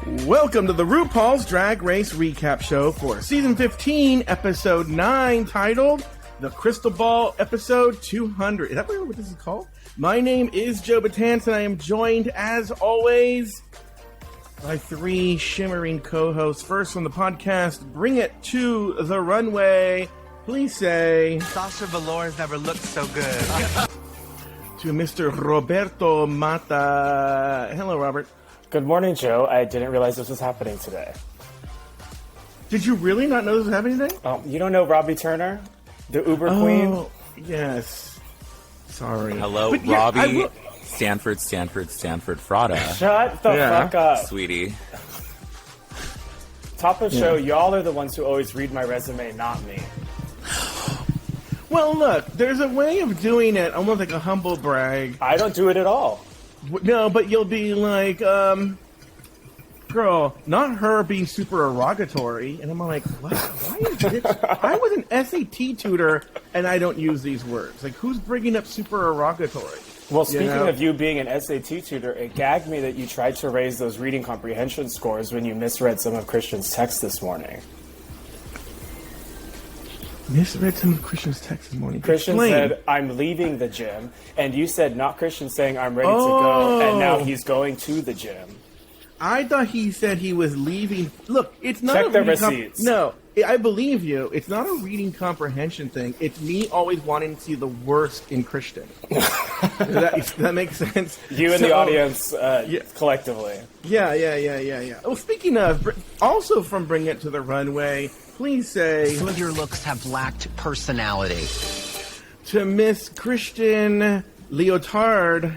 Welcome to the RuPaul's Drag Race Recap Show for Season 15, Episode 9, titled The Crystal Ball, Episode 200. Is that what this is called? My name is Joe Betance, and I am joined, as always, by three shimmering co-hosts. First from the podcast, Bring It to the Runway. Please say... Sasha Velour's never looked so good. To Mr. Roberto Mata. Hello, Robert. Good morning, Joe. I didn't realize this was happening today. Did you really not know this was happening today? You don't know Robbie Turner, the Uber Queen? Oh, yes. Sorry. Hello, but Robbie. Stanford, Frada. Shut the fuck up. Sweetie. Top of show, y'all are the ones who always read my resume, not me. Well, look, there's a way of doing it, almost like a humble brag. I don't do it at all. No, but you'll be like, girl, not her being super derogatory. And I'm like, what? Why is this? I was an SAT tutor, and I don't use these words. Like, who's bringing up super derogatory? Well, speaking of you being an SAT tutor, it gagged me that you tried to raise those reading comprehension scores when you misread some of Christian's text this morning. Misread some of Christian's text this morning. Christian said, I'm leaving the gym, and you said, not Christian saying, I'm ready to go, and now he's going to the gym. I thought he said he was leaving. Look, it's not Check the receipts. No, I believe you. It's not a reading comprehension thing. It's me always wanting to see the worst in Christian. Does that make sense? You and the audience collectively. Yeah. Well, speaking of, also from Bring It to the Runway, please say... Some of your looks have lacked personality. To Miss Christian Leotard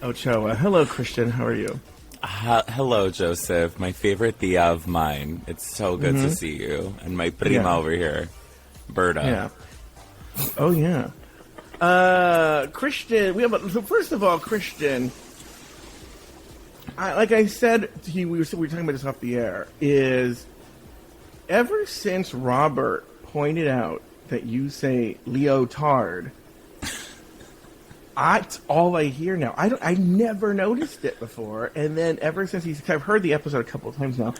Ochoa. Hello, Christian. How are you? Hello, Joseph. My favorite tia of mine. It's so good to see you. And my prima over here, Berta. Yeah. Oh, yeah. Christian, so first of all, Christian, like I said to you, we were talking about this off the air, is ever since Robert pointed out that you say leotard, that's all I hear now. I never noticed it before, and then ever since I've heard the episode a couple of times now.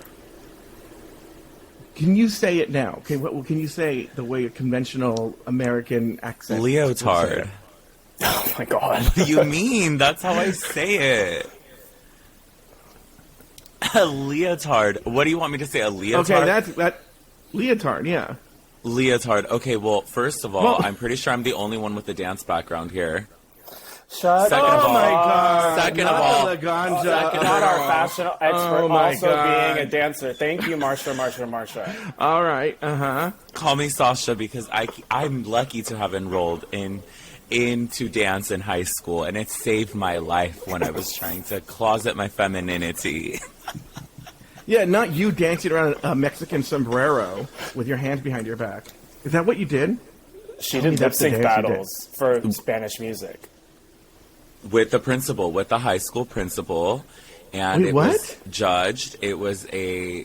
Can you say it now? Okay, what can you say the way a conventional American accent? Leotard. Oh my god. What do you mean? That's how I say it. A leotard. What do you want me to say? A leotard? Okay, that leotard, yeah. Leotard. Okay, well, first of all, I'm pretty sure I'm the only one with a dance background here. Shut Second up. of all, my God. Second of all, Not our fashion expert, also God. being a dancer. Thank you, Marsha. All right, call me Sasha because I'm lucky to have enrolled into dance in high school, and it saved my life when I was trying to closet my femininity. Yeah, not you dancing around a Mexican sombrero with your hands behind your back. Is that what you did? She did lip sync battles for Spanish music. With the principal, with the high school principal, and Wait, it what? was judged. It was a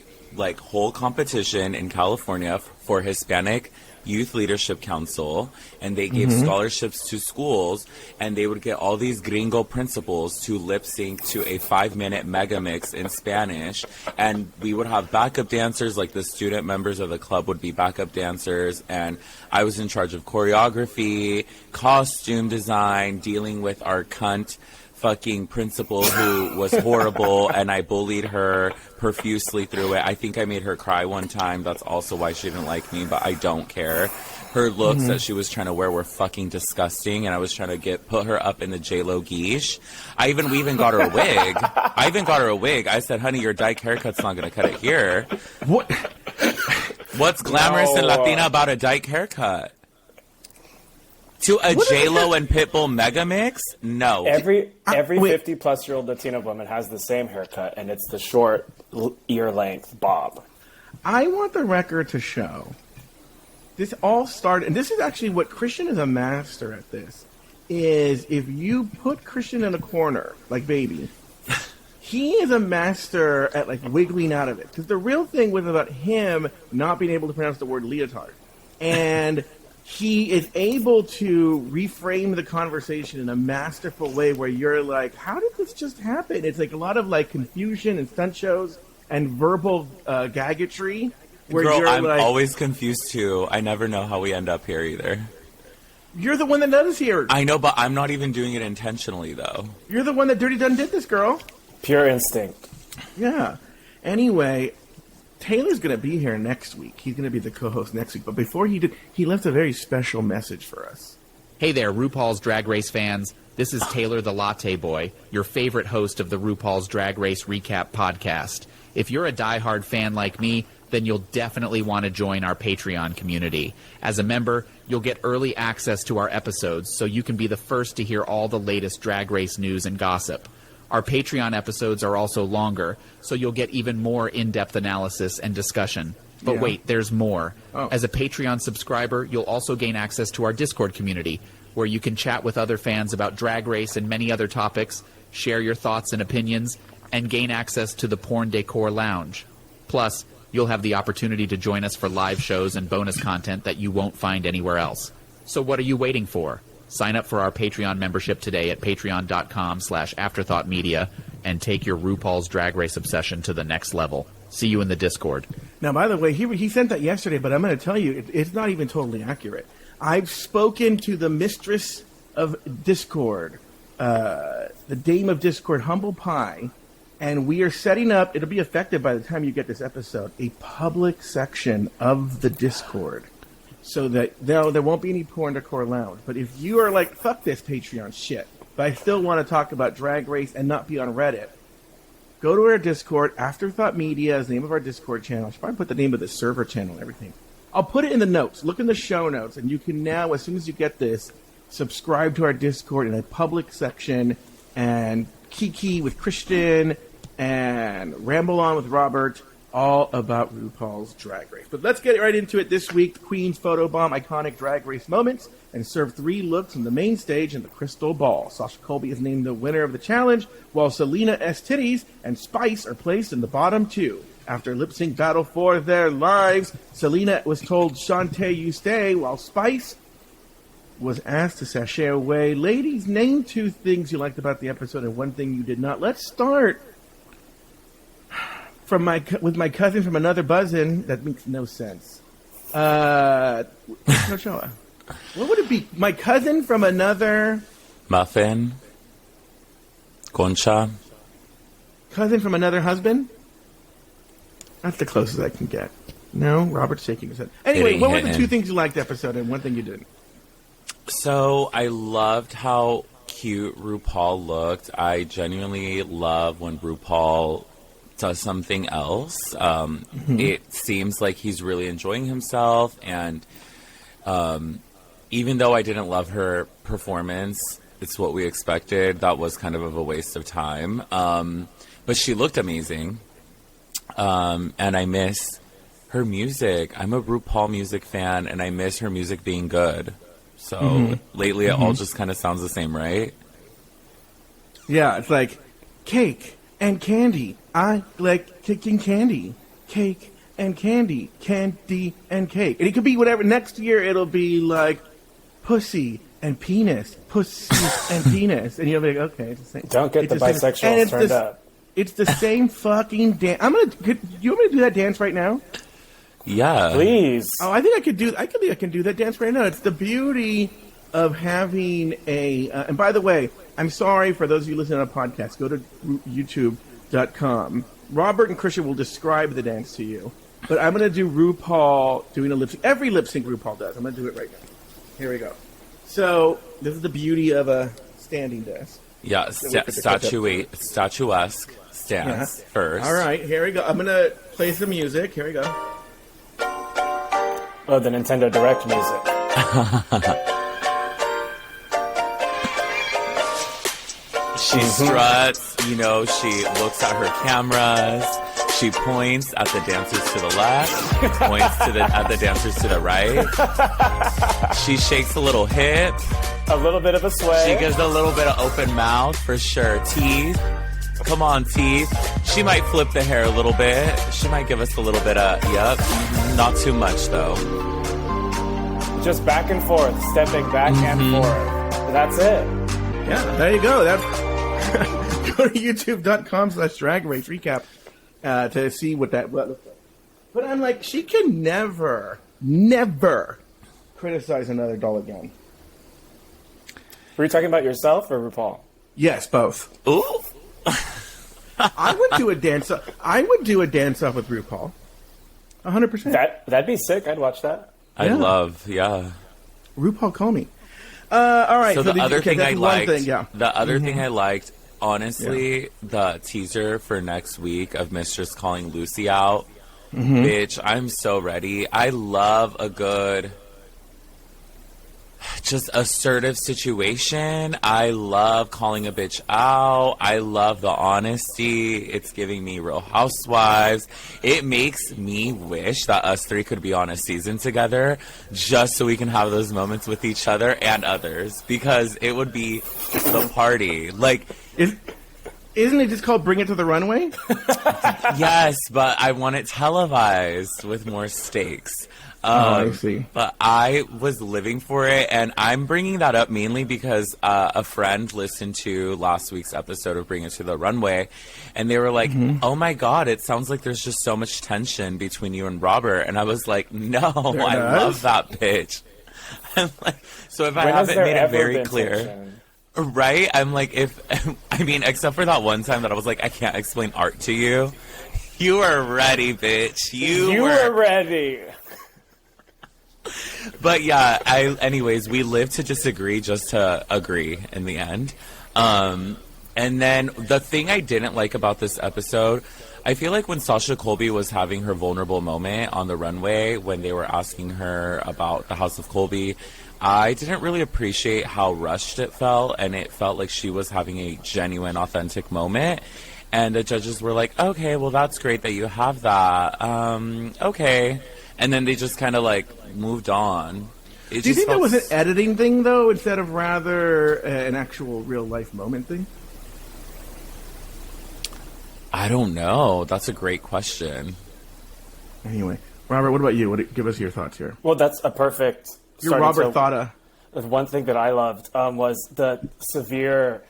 whole competition in California for Hispanic Youth Leadership Council, and they gave scholarships to schools, and they would get all these gringo principals to lip sync to a 5-minute mega mix in Spanish, and we would have backup dancers, like the student members of the club would be backup dancers, and I was in charge of choreography, costume design, dealing with our cunt fucking principal who was horrible, and I bullied her profusely through it. I think I made her cry one time. That's also why she didn't like me, but I don't care. Her looks that she was trying to wear were fucking disgusting, and I was trying to put her up in the J-Lo guiche. We even got her a wig. I said, honey, your dyke haircut's not going to cut it here. What? What's glamorous and Latina about a dyke haircut? To a J-Lo and Pitbull mega mix? No. Every 50-plus-year-old Latina woman has the same haircut, and it's the short, ear-length bob. I want the record to show. This all started, and this is actually what Christian is a master at this, is if you put Christian in a corner, like baby, he is a master at wiggling out of it. Because the real thing was about him not being able to pronounce the word leotard. And he is able to reframe the conversation in a masterful way where you're like, how did this just happen? It's like a lot of like confusion and stunt shows and verbal gadgetry. Where Girl, you're I'm like, always confused too. I never know how we end up here either. You're the one that does here. I know, but I'm not even doing it intentionally though. You're the one that Dirty Done did this, girl. Pure instinct. Yeah. Anyway, Taylor's going to be here next week. He's going to be the co-host next week. But before he did, he left a very special message for us. Hey there, RuPaul's Drag Race fans. This is Taylor the Latte Boy, your favorite host of the RuPaul's Drag Race Recap podcast. If you're a diehard fan like me, then you'll definitely want to join our Patreon community. As a member, you'll get early access to our episodes, so you can be the first to hear all the latest Drag Race news and gossip. Our Patreon episodes are also longer, so you'll get even more in-depth analysis and discussion. But wait, there's more. As a Patreon subscriber, you'll also gain access to our Discord community, where you can chat with other fans about Drag Race and many other topics, share your thoughts and opinions, and gain access to the Porn Decor Lounge. Plus, you'll have the opportunity to join us for live shows and bonus content that you won't find anywhere else. So what are you waiting for? Sign up for our Patreon membership today at patreon.com/afterthoughtmedia and take your RuPaul's Drag Race obsession to the next level. See you in the Discord. Now, by the way, he sent that yesterday, but I'm going to tell you, it's not even totally accurate. I've spoken to the mistress of Discord, the dame of Discord, Humble Pie, and we are setting up, it'll be effective by the time you get this episode, a public section of the Discord. So that there won't be any Porn Decor Lounge. But if you are like, fuck this Patreon shit, but I still want to talk about Drag Race and not be on Reddit, go to our Discord. Afterthought Media is the name of our Discord channel. I should probably put the name of the server channel and everything. I'll put it in the notes. Look in the show notes, and you can now, as soon as you get this, subscribe to our Discord in a public section and Kiki with Christian and Ramble On with Robert, all about RuPaul's Drag Race. But let's get right into it this week. The Queen's Photobomb, iconic Drag Race moments, and serve 3 looks on the main stage in the Crystal Ball. Sasha Colby is named the winner of the challenge, while Selena S. Titties and Spice are placed in the bottom 2. After a lip-sync battle for their lives, Selena was told, "Shantae, you stay," while Spice was asked to sashay away. Ladies, name 2 things you liked about the episode and 1 thing you did not. Let's start with my cousin from another buzzin'. That makes no sense. Ochoa. What would it be? My cousin from another... Muffin. Concha. Cousin from another husband? That's the closest I can get. No? Robert's shaking his head. Anyway, what were the 2 things you liked the episode and 1 thing you didn't? So, I loved how cute RuPaul looked. I genuinely love when RuPaul does something else. It seems like he's really enjoying himself, and even though I didn't love her performance, it's what we expected. That was kind of a waste of time. But she looked amazing, and I miss her music. I'm a RuPaul music fan, and I miss her music being good. So lately it all just kind of sounds the same, right? Yeah, it's like cake and candy. I like kicking candy. Cake and candy. Candy and cake. And it could be whatever. Next year it'll be like pussy and penis. Pussy and penis. And you'll be like, okay, it's the same. Don't get the bisexuals turned up. It's the same fucking dance. Do you want me to do that dance right now? Yeah. Please. Oh, I think I could do. I can do that dance right now. It's the beauty of having a. And by the way, I'm sorry for those of you listening on a podcast. Go to YouTube.com. Robert and Christian will describe the dance to you, but I'm going to do RuPaul doing a lip sync. Every lip sync RuPaul does. I'm going to do it right now. Here we go. So this is the beauty of a standing desk. Yeah, statuesque stance first. All right, here we go. I'm going to play some music. Here we go. Oh, the Nintendo Direct music. She struts, she looks at her cameras, she points at the dancers to the left, points at the dancers to the right. She shakes a little hip. A little bit of a sway. She gives a little bit of open mouth, for sure. Teeth. Come on, teeth. She might flip the hair a little bit. She might give us a little bit of, not too much, though. Just back and forth, stepping back and forth. That's it. Yeah, there you go. That's go to youtube.com/Drag Race Recap to see what that looks like. But I'm like, she can never criticize another doll again. Were you talking about yourself or RuPaul? Yes, both. Ooh. I would do a dance. I would do a dance off with RuPaul. 100%. That'd be sick. I'd watch that. I Yeah. love, yeah. RuPaul, call me. All right. So the other thing I liked, the other thing I liked, honestly, the teaser for next week of Mistress calling Lucy out. Bitch, I'm so ready. I love a good, just assertive situation. I love calling a bitch out. I love the honesty. It's giving me Real Housewives. It makes me wish that us three could be on a season together just so we can have those moments with each other and others, because it would be the party. Like, Isn't it just called Bring It to the Runway? yes, but I want it televised with more stakes. I see. But I was living for it, and I'm bringing that up mainly because a friend listened to last week's episode of Bring It to the Runway, and they were like, oh my God, it sounds like there's just so much tension between you and Robert. And I was like, no, I love that bitch. I'm like, so if I haven't made it very clear... Tension? Right? I'm like, except for that one time that I was like, I can't explain art to you. You were ready, bitch. You were ready. But yeah, anyways, we live to disagree just to agree in the end. And then the thing I didn't like about this episode, I feel like when Sasha Colby was having her vulnerable moment on the runway, when they were asking her about the House of Colby, I didn't really appreciate how rushed it felt, and it felt like she was having a genuine, authentic moment. And the judges were like, okay, well, that's great that you have that. Okay. And then they just kind of, like, moved on. Do you think that was an editing thing, though, instead of rather an actual real-life moment thing? I don't know. That's a great question. Anyway, Robert, what about you? Give us your thoughts here. Well, that's a perfect... You're Robert Thada. One thing that I loved was the severe,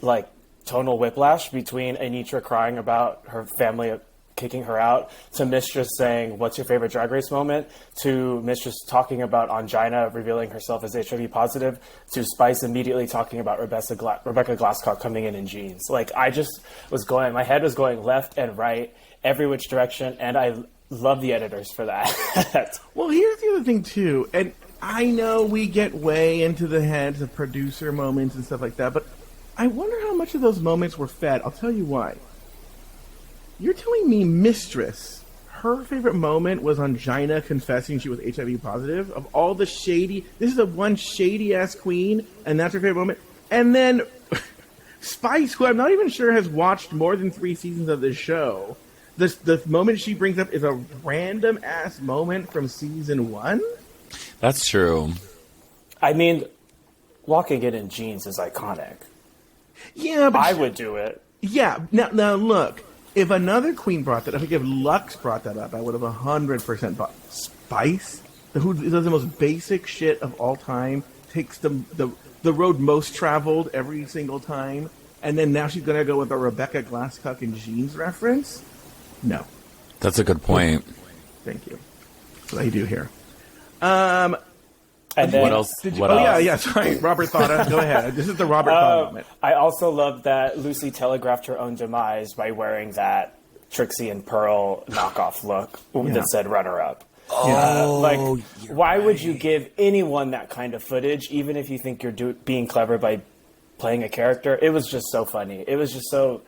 like, tonal whiplash between Anitra crying about her family kicking her out, to Mistress saying, what's your favorite Drag Race moment, to Mistress talking about Angina revealing herself as HIV positive, to Spice immediately talking about Rebecca Glasscock coming in jeans. Like, I just was going, my head was going left and right, every which direction, and I love the editors for that. Well, here's the other thing, too, and I know we get way into the heads of producer moments and stuff like that, but I wonder how much of those moments were fed. I'll tell you why. You're telling me Mistress, her favorite moment was Angina confessing she was HIV positive? Of all the shady... This is the one shady-ass queen, and that's her favorite moment? And then Spice, who I'm not even sure has watched more than 3 seasons of this show, the moment she brings up is a random-ass moment from season 1? That's true. I mean, walking in jeans is iconic. Yeah, but... I would do it. Yeah, now look... If another queen brought that up, if Lux brought that up, I would have 100% bought Spice, who does the most basic shit of all time, takes the road most traveled every single time, and then now she's going to go with a Rebecca Glasscock and jeans reference? No. That's a good point. Thank you. That's what I do here. And then, what else? Yeah, sorry. Robert Thada, go ahead. This is the Robert Thada moment. I also love that Lucy telegraphed her own demise by wearing that Trixie and Pearl knockoff look that said runner-up. Why would you give anyone that kind of footage, even if you think you're being clever by playing a character? It was just so funny. It was just so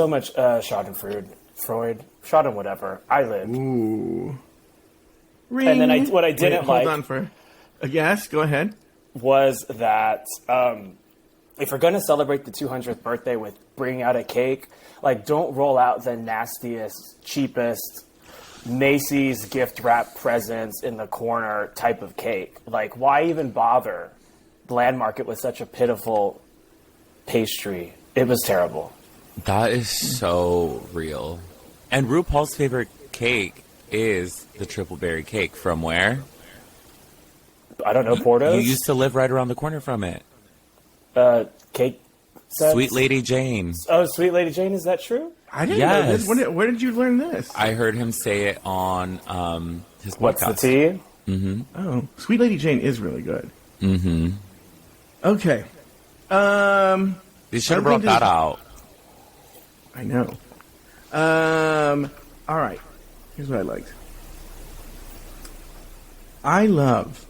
much Schadenfreude. Schaden whatever. I lived. Ooh. Ring. And then what I didn't like... Hold on for... Yes, go ahead. Was that if we're going to celebrate the 200th birthday with bringing out a cake, like, don't roll out the nastiest, cheapest Macy's gift wrap presents in the corner type of cake. Like, why even bother landmark it with such a pitiful pastry? It was terrible. That is so real. And RuPaul's favorite cake is the triple berry cake. From where? I don't know, Portos? You used to live right around the corner from it. Cake sets? Sweet Lady Jane. Oh, Sweet Lady Jane, is that true? I didn't know this. Where did you learn this? I heard him say it on his podcast. What's the tea? Mm-hmm. Oh, Sweet Lady Jane is really good. Mm-hmm. Okay. You should have brought that out. I know. All right. Here's what I liked. I love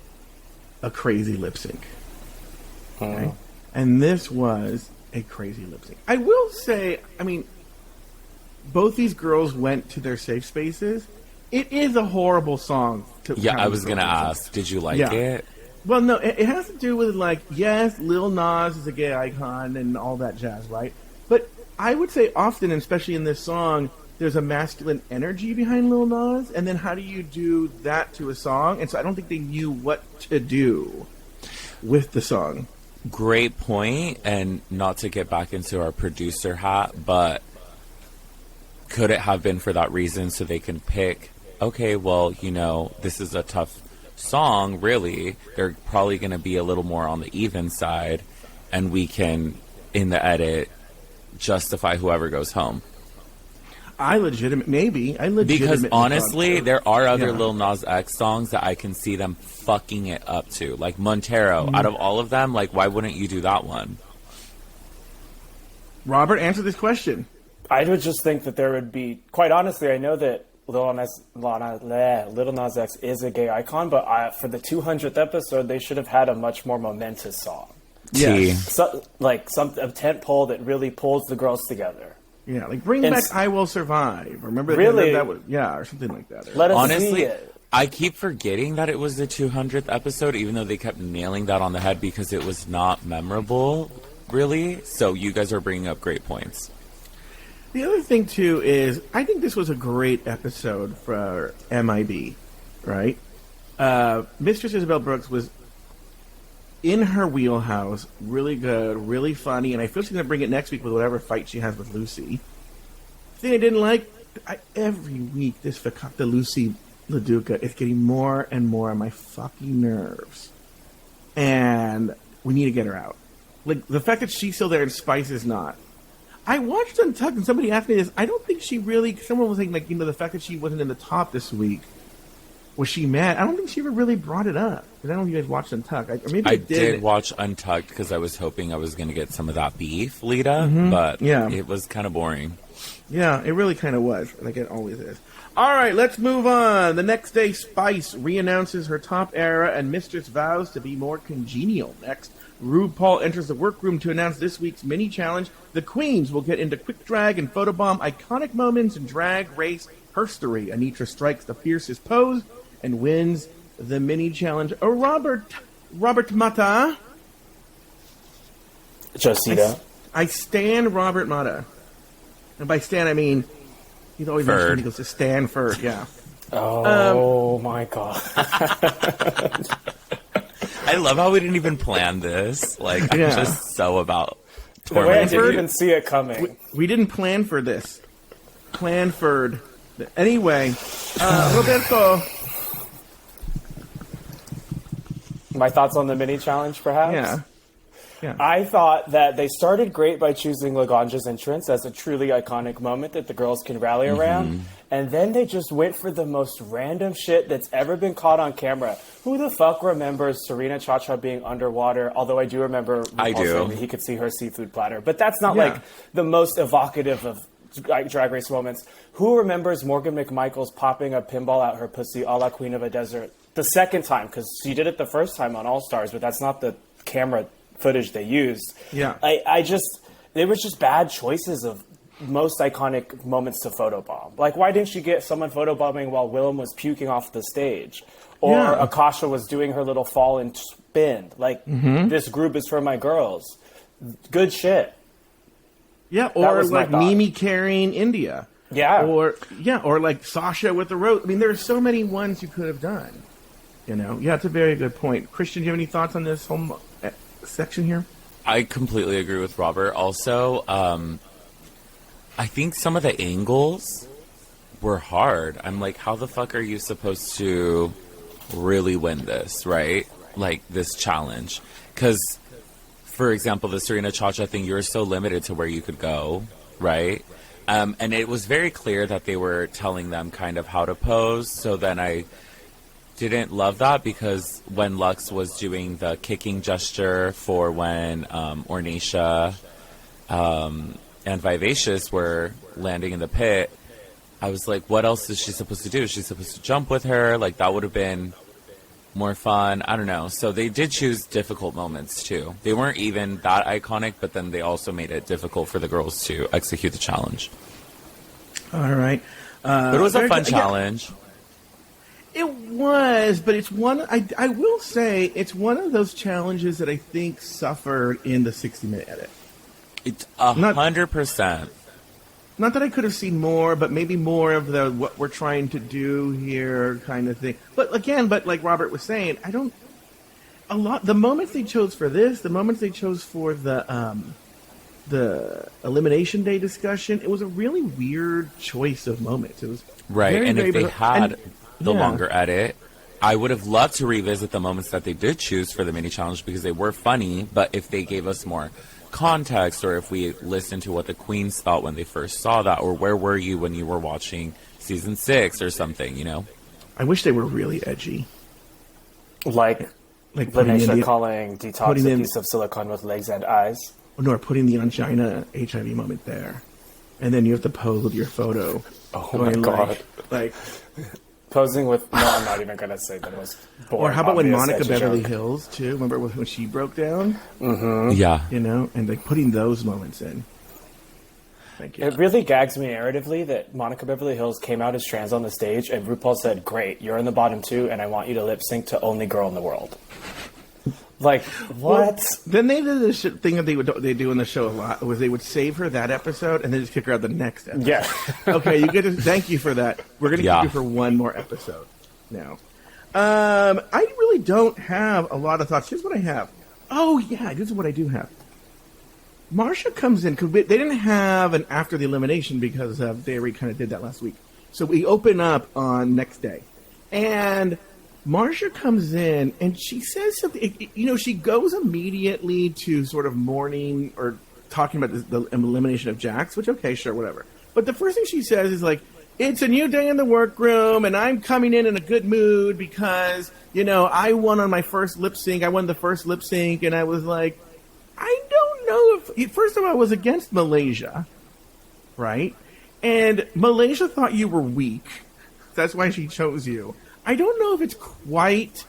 a crazy lip sync. Okay? And this was a crazy lip sync. I will say, I mean, both these girls went to their safe spaces. It is a horrible song. I was going to ask, did you like it? Well, no, it has to do with, like, yes, Lil Nas is a gay icon and all that jazz, right? But I would say often, and especially in this song, there's a masculine energy behind Lil Nas, and then how do you do that to a song? And so I don't think they knew what to do with the song. Great point, and not to get back into our producer hat, but could it have been for that reason so they can pick, okay, well, you know, this is a tough song, really. They're probably going to be a little more on the even side, and we can, in the edit, justify whoever goes home. Because honestly, there are other Lil Nas X songs that I can see them fucking it up to. Like Montero, out of all of them, like, why wouldn't you do that one? Robert, answer this question. I would just think that there would be, quite honestly, I know that Lil Nas X is a gay icon, but for the 200th episode, they should have had a much more momentous song. Yeah, so, like a tent pole that really pulls the girls together. Yeah, like bring back "I Will Survive." Remember, really? That was, or something like that. Let us honestly see it. I keep forgetting that it was the 200th episode, even though they kept nailing that on the head because it was not memorable, really. So you guys are bringing up great points. The other thing too is I think this was a great episode for MIB, right? Mistress Isabel Brooks was in her wheelhouse, really good, really funny, and I feel she's going to bring it next week with whatever fight she has with Lucy. The thing I didn't like, every week, this Fakakta Lucy LaDuca is getting more and more on my fucking nerves. And we need to get her out. Like, the fact that she's still there and Spice is not. I watched Untucked, and somebody asked me this, I don't think she really, someone was saying, like, you know, the fact that she wasn't in the top this week, was she mad? I don't think she ever really brought it up. Because I don't know if you guys watched Untucked. I did watch Untucked because I was hoping I was going to get some of that beef, Lita, but it was kind of boring. Yeah, it really kind of was. Like it always is. All right, let's move on. The next day, Spice re-announces her top era and Mistress vows to be more congenial. Next, RuPaul enters the workroom to announce this week's mini-challenge. The queens will get into quick drag and photobomb iconic moments in drag race herstory. Anitra strikes the fiercest pose and wins the mini-challenge. Robert Mata. Josita. I stan Robert Mata. And by stan, I mean, he's always mentioned he goes to Stanford, yeah. Oh, my God. I love how we didn't even plan this. Like, I'm just so about the way I didn't even see it coming. We didn't plan for this. Planford. Anyway, Roberto. My thoughts on the mini challenge, perhaps? Yeah. I thought that they started great by choosing Laganja's entrance as a truly iconic moment that the girls can rally around. And then they just went for the most random shit that's ever been caught on camera. Who the fuck remembers Serena Cha-Cha being underwater? Although I do remember saying that he could see her seafood platter. But that's not like the most evocative of Drag Race moments. Who remembers Morgan McMichaels popping a pinball out her pussy a la Queen of a Desert the second time? Because she did it the first time on All Stars, but that's not the camera footage they used. Yeah. They were just bad choices of most iconic moments to photobomb. Like, why didn't you get someone photobombing while Willem was puking off the stage? Or Akasha was doing her little fall and spin. Like, this group is for my girls. Good shit. Yeah, or like Mimi carrying India. Yeah. Or like Sasha with the rose. I mean, there are so many ones you could have done. You know? Yeah, it's a very good point. Christian, do you have any thoughts on this whole section here? I completely agree with Robert. Also, I think some of the angles were hard. I'm like, how the fuck are you supposed to really win this, right? like this challenge. Because, for example, the Serena Chacha thing, you were so limited to where you could go, right? And it was very clear that they were telling them kind of how to pose. So then I didn't love that, because when Lux was doing the kicking gesture for when Ornacia and Vivacious were landing in the pit, I was like, what else is she supposed to do? Is she supposed to jump with her? Like, that would have been more fun. I don't know. So they did choose difficult moments, too. They weren't even that iconic, but then they also made it difficult for the girls to execute the challenge. All right. But it was a fun challenge. It was, but it's one, I will say, it's one of those challenges that I think suffered in the 60-minute edit. It's 100%. Not that I could have seen more, but maybe more of the what we're trying to do here kind of thing. But again, like Robert was saying, the moments they chose for this, the moments they chose for the Elimination Day discussion, it was a really weird choice of moments. It was right, very, and very if they had the yeah. longer edit, I would have loved to revisit the moments that they did choose for the mini challenge, because they were funny. But if they gave us more context, or if we listened to what the queens thought when they first saw that, or where were you when you were watching season 6 or something, you know? I wish they were really edgy. Like Lanisha calling Detox a piece of silicone with legs and eyes. Or putting the angina HIV moment there. And then you have to pose with your photo. Oh my God. Like posing with... No, I'm not even going to say that it was boring. Or how about when obvious Monica Beverly joke. Hills, too? Remember when she broke down? Mm-hmm. Yeah. You know? And like putting those moments in. Thank you. It really gags me narratively that Monica Beverly Hills came out as trans on the stage, and RuPaul said, great, you're in the bottom 2, and I want you to lip sync to Only Girl in the World. Like, what? Well, then they did this thing that they do in the show a lot, was they would save her that episode and then just kick her out the next episode. Yeah. Okay, you get to thank you for that. We're going to keep you for one more episode now. I really don't have a lot of thoughts. Here's what I have. Oh, yeah, this is what I do have. Marsha comes in, because they didn't have an after the elimination because they already kind of did that last week. So we open up on next day. And Marsha comes in and she says something, she goes immediately to sort of mourning or talking about the elimination of Jax, which, okay, sure, whatever. But the first thing she says is like, it's a new day in the workroom and I'm coming in a good mood because, I won on my first lip sync. I won the first lip sync and I was like, I don't know if, first of all, I was against Malaysia, right? And Malaysia thought you were weak. That's why she chose you. I don't know if it's quite...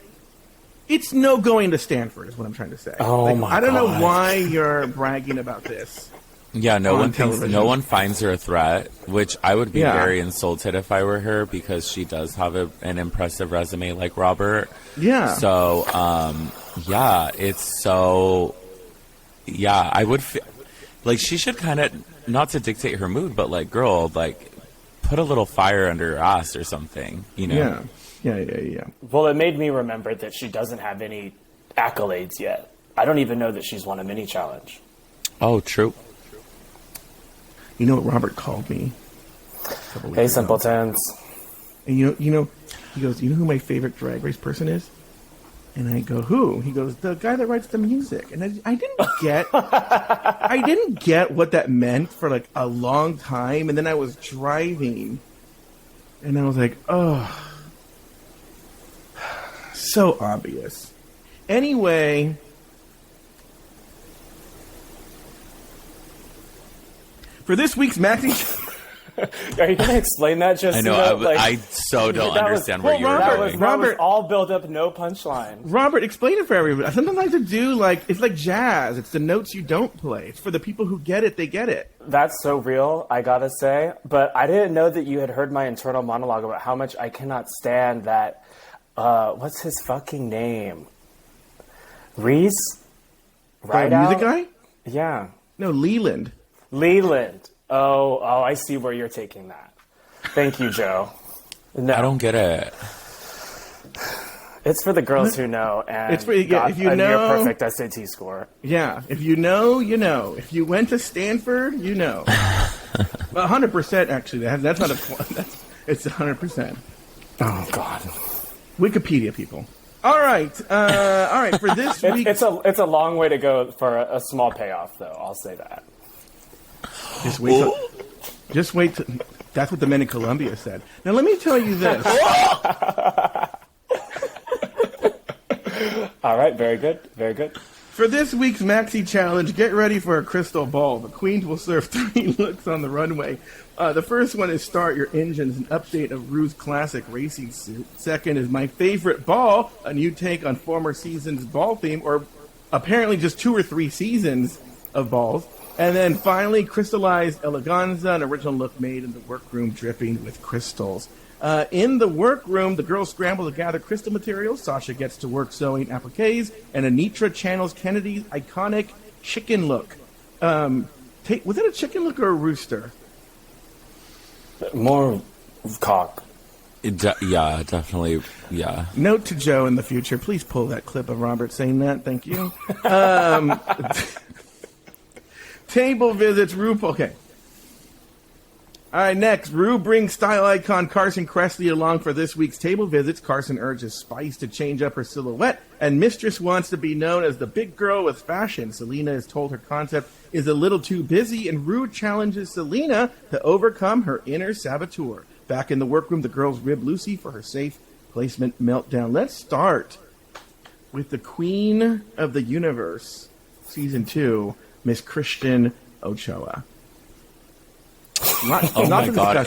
It's no going to Stanford, is what I'm trying to say. Oh, my God. I don't know why you're bragging about this. Yeah, no one finds her a threat, which I would be very insulted if I were her, because she does have an impressive resume like Robert. Yeah. So, it's so... Yeah, I would... she should kind of... Not to dictate her mood, but, girl, put a little fire under her ass or something, Yeah. Yeah. Well, it made me remember that she doesn't have any accolades yet. I don't even know that she's won a mini challenge. Oh, true. You know what Robert called me? Hey, simpletons. And he goes, you know who my favorite Drag Race person is? And I go, who? He goes, the guy that writes the music. And I didn't get what that meant for a long time. And then I was driving and I was like, oh, so obvious. Anyway, for this week's Maxine... Are you going to explain that just... I know, I so don't understand where you were going. That was all build up, no punchline. Robert, explain it for everybody. Sometimes I like to do, it's like jazz. It's the notes you don't play. It's for the people who get it, they get it. That's so real, I gotta say. But I didn't know that you had heard my internal monologue about how much I cannot stand that... what's his fucking name? Reese? Right, music guy? Yeah. No, Leland. Oh, I see where you're taking that. Thank you, Joe. No. I don't get it. It's for the girls who know, and it's for, if you know, near perfect SAT score. Yeah, if you know, you know. If you went to Stanford, you know. 100%, actually. That's not a... It's 100%. Oh, God. Wikipedia, people. All right. For this week, It's a long way to go for a small payoff, though. I'll say that. Just wait. That's what the men in Colombia said. Now, let me tell you this. All right, very good, very good. For this week's Maxi Challenge, get ready for a crystal ball. The queens will serve 3 looks on the runway. The first one is Start Your Engines, an update of Ru's classic racing suit. Second is My Favorite Ball, a new take on former season's ball theme, or apparently just 2 or 3 seasons of balls. And then finally, Crystallized Eleganza, an original look made in the workroom dripping with crystals. In the workroom, the girls scramble to gather crystal materials. Sasha gets to work sewing appliques, and Anitra channels Kennedy's iconic chicken look. Was it a chicken look or a rooster? More cock. Yeah, definitely. Yeah. Note to Joe in the future, please pull that clip of Robert saying that. Thank you. Table visits RuPaul. Okay. All right, next, Ru brings style icon Carson Kressley along for this week's table visits. Carson urges Spice to change up her silhouette, and Mistress wants to be known as the big girl with fashion. Selena is told her concept is a little too busy, and Ru challenges Selena to overcome her inner saboteur. Back in the workroom, the girls rib Lucy for her safe placement meltdown. Let's start with the Queen of the Universe, Season 2, Miss Christian Ochoa. Oh my god,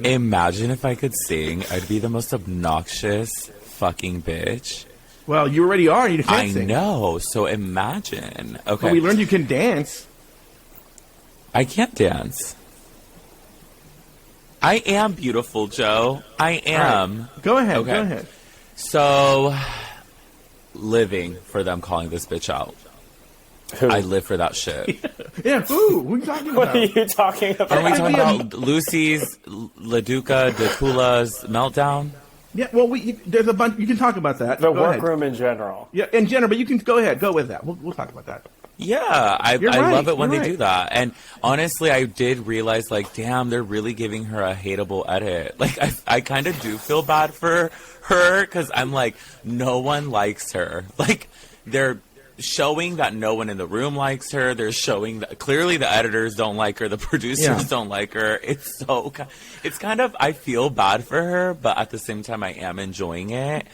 imagine if I could sing. I'd be the most obnoxious fucking bitch. Well, you already are. You can't I sing. know, so imagine. Okay. But we learned you can dance. I can't dance. I am beautiful, Joe. I am. Right. Go ahead, Okay. go ahead. So, living for them calling this bitch out. Who? I live for that shit. Yeah, who? Who are you talking What about? are you talking about? Are we talking about Lucy's, LaDuca, DeCula's meltdown? Yeah, well, there's a bunch. You can talk about that. The Go ahead. workroom in general. Yeah, in general, but you can go ahead. Go with that. We'll talk about that. Yeah, I right, love it when you're they right. do that. And honestly, I did realize, like, damn, they're really giving her a hateable edit. Like, I kind of do feel bad for her because I'm like, no one likes her. Like, they're showing that no one in the room likes her. They're showing that clearly the editors don't like her. The producers don't like her. It's kind of, I feel bad for her, but at the same time, I am enjoying it.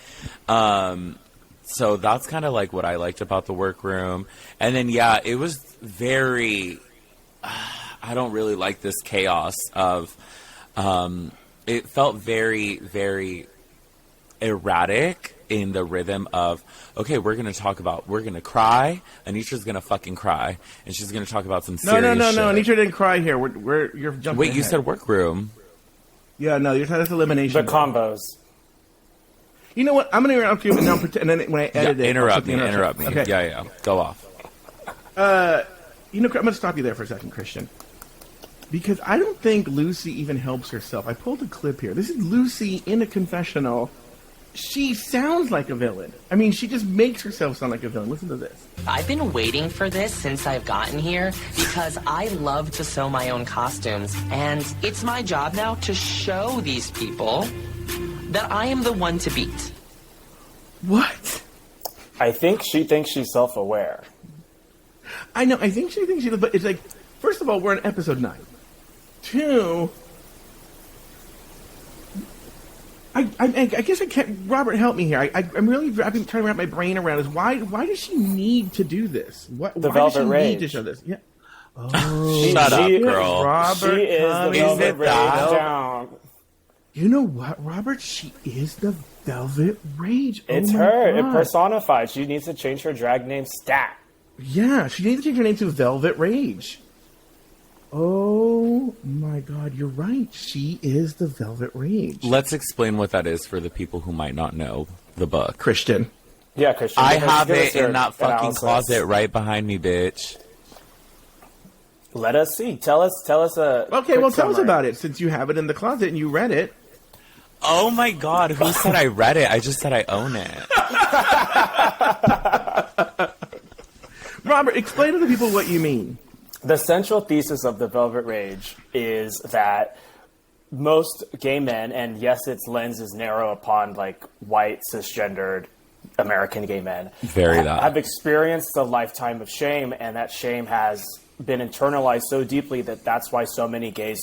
So that's kind of like what I liked about the workroom. And then, yeah, it was very, I don't really like this chaos of, it felt very, very erratic in the rhythm of, okay, we're going to cry. Anitra's going to fucking cry. And she's going to talk about some serious shit. No. Anitra didn't cry here. You're jumping Wait, you ahead. said workroom. Yeah, no, you're talking about elimination. The combos. You know what? I'm going to interrupt you, and then when I edit it, Interrupt I'll me. put the interruption. Okay. Yeah. Go off. I'm going to stop you there for a second, Christian. Because I don't think Lucy even helps herself. I pulled a clip here. This is Lucy in a confessional. She sounds like a villain. I mean, she just makes herself sound like a villain. Listen to this. I've been waiting for this since I've gotten here because I love to sew my own costumes. And it's my job now to show these people that I am the one to beat. What? I think she thinks she's self-aware. I know. I think she thinks she does, but it's like, first of all, we're on episode 9. 2, I guess I can't. Robert, help me here. I've been trying to wrap my brain around this. Why does she need to do this? Why does she need to show this? Yeah. Oh, Shut up, girl. Robert, She is the Is Velvet it Rage that? down. You know what, Robert? She is the Velvet Rage. It's my her. God. It personified. She needs to change her drag name stat. Yeah, she needs to change her name to Velvet Rage. Oh my God, you're right. She is the Velvet Rage. Let's explain what that is for the people who might not know the book. Christian. Yeah, Christian. I give us have it your in that fucking analysis. closet right behind me, bitch. Let us see. Tell us. Okay, well, tell us about it since you have it in the closet and you read it. Oh my God, who said I read it? I just said I own it. Robert, explain to the people what you mean. The central thesis of the Velvet Rage is that most gay men, and yes, its lens is narrow upon like white cisgendered American gay men have experienced a lifetime of shame, and that shame has been internalized so deeply that that's why so many gays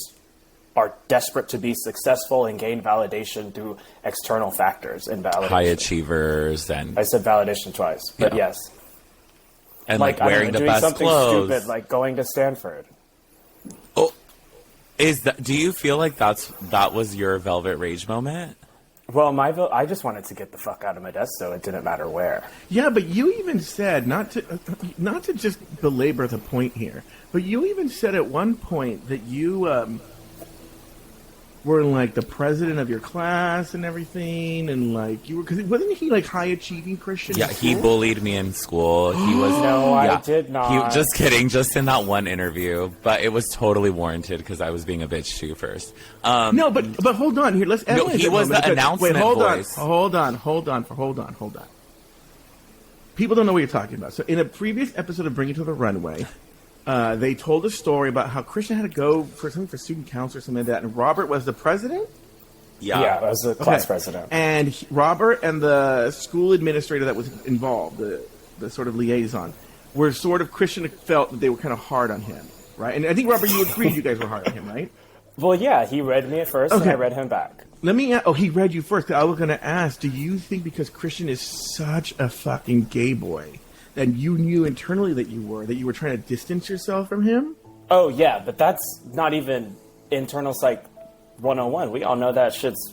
are desperate to be successful and gain validation through external factors and validation. High achievers, and I said validation twice, but yes. And like wearing the doing best something clothes. stupid, like going to Stanford. Oh, do you feel like that was your Velvet Rage moment? Well, I just wanted to get the fuck out of Modesto. It didn't matter where. Yeah, but you even said, not to just belabor the point here, but you even said at one point that you were like the president of your class and everything, and like you were, because wasn't he like high achieving Christian? Yeah, he bullied me in school. He was no, I did not. Just kidding, just in that one interview, but it was totally warranted because I was being a bitch too first. No, but hold on here. Let's no, he was the announcement voice. Hold on. People don't know what you're talking about. So in a previous episode of Bring It to the Runway, they told a story about how Christian had to go for something for student council or something like that, and Robert was the president? Yeah, I was the class president. And Robert and the school administrator that was involved, the sort of liaison, were sort of, Christian felt that they were kind of hard on him, right? And I think, Robert, you agreed you guys were hard on him, right? Well, yeah, he read me at first, and I read him back. He read you first. I was going to ask, do you think because Christian is such a fucking gay boy, that you knew internally that you were trying to distance yourself from him? Oh, yeah, but that's not even internal psych 101. We all know that shit's,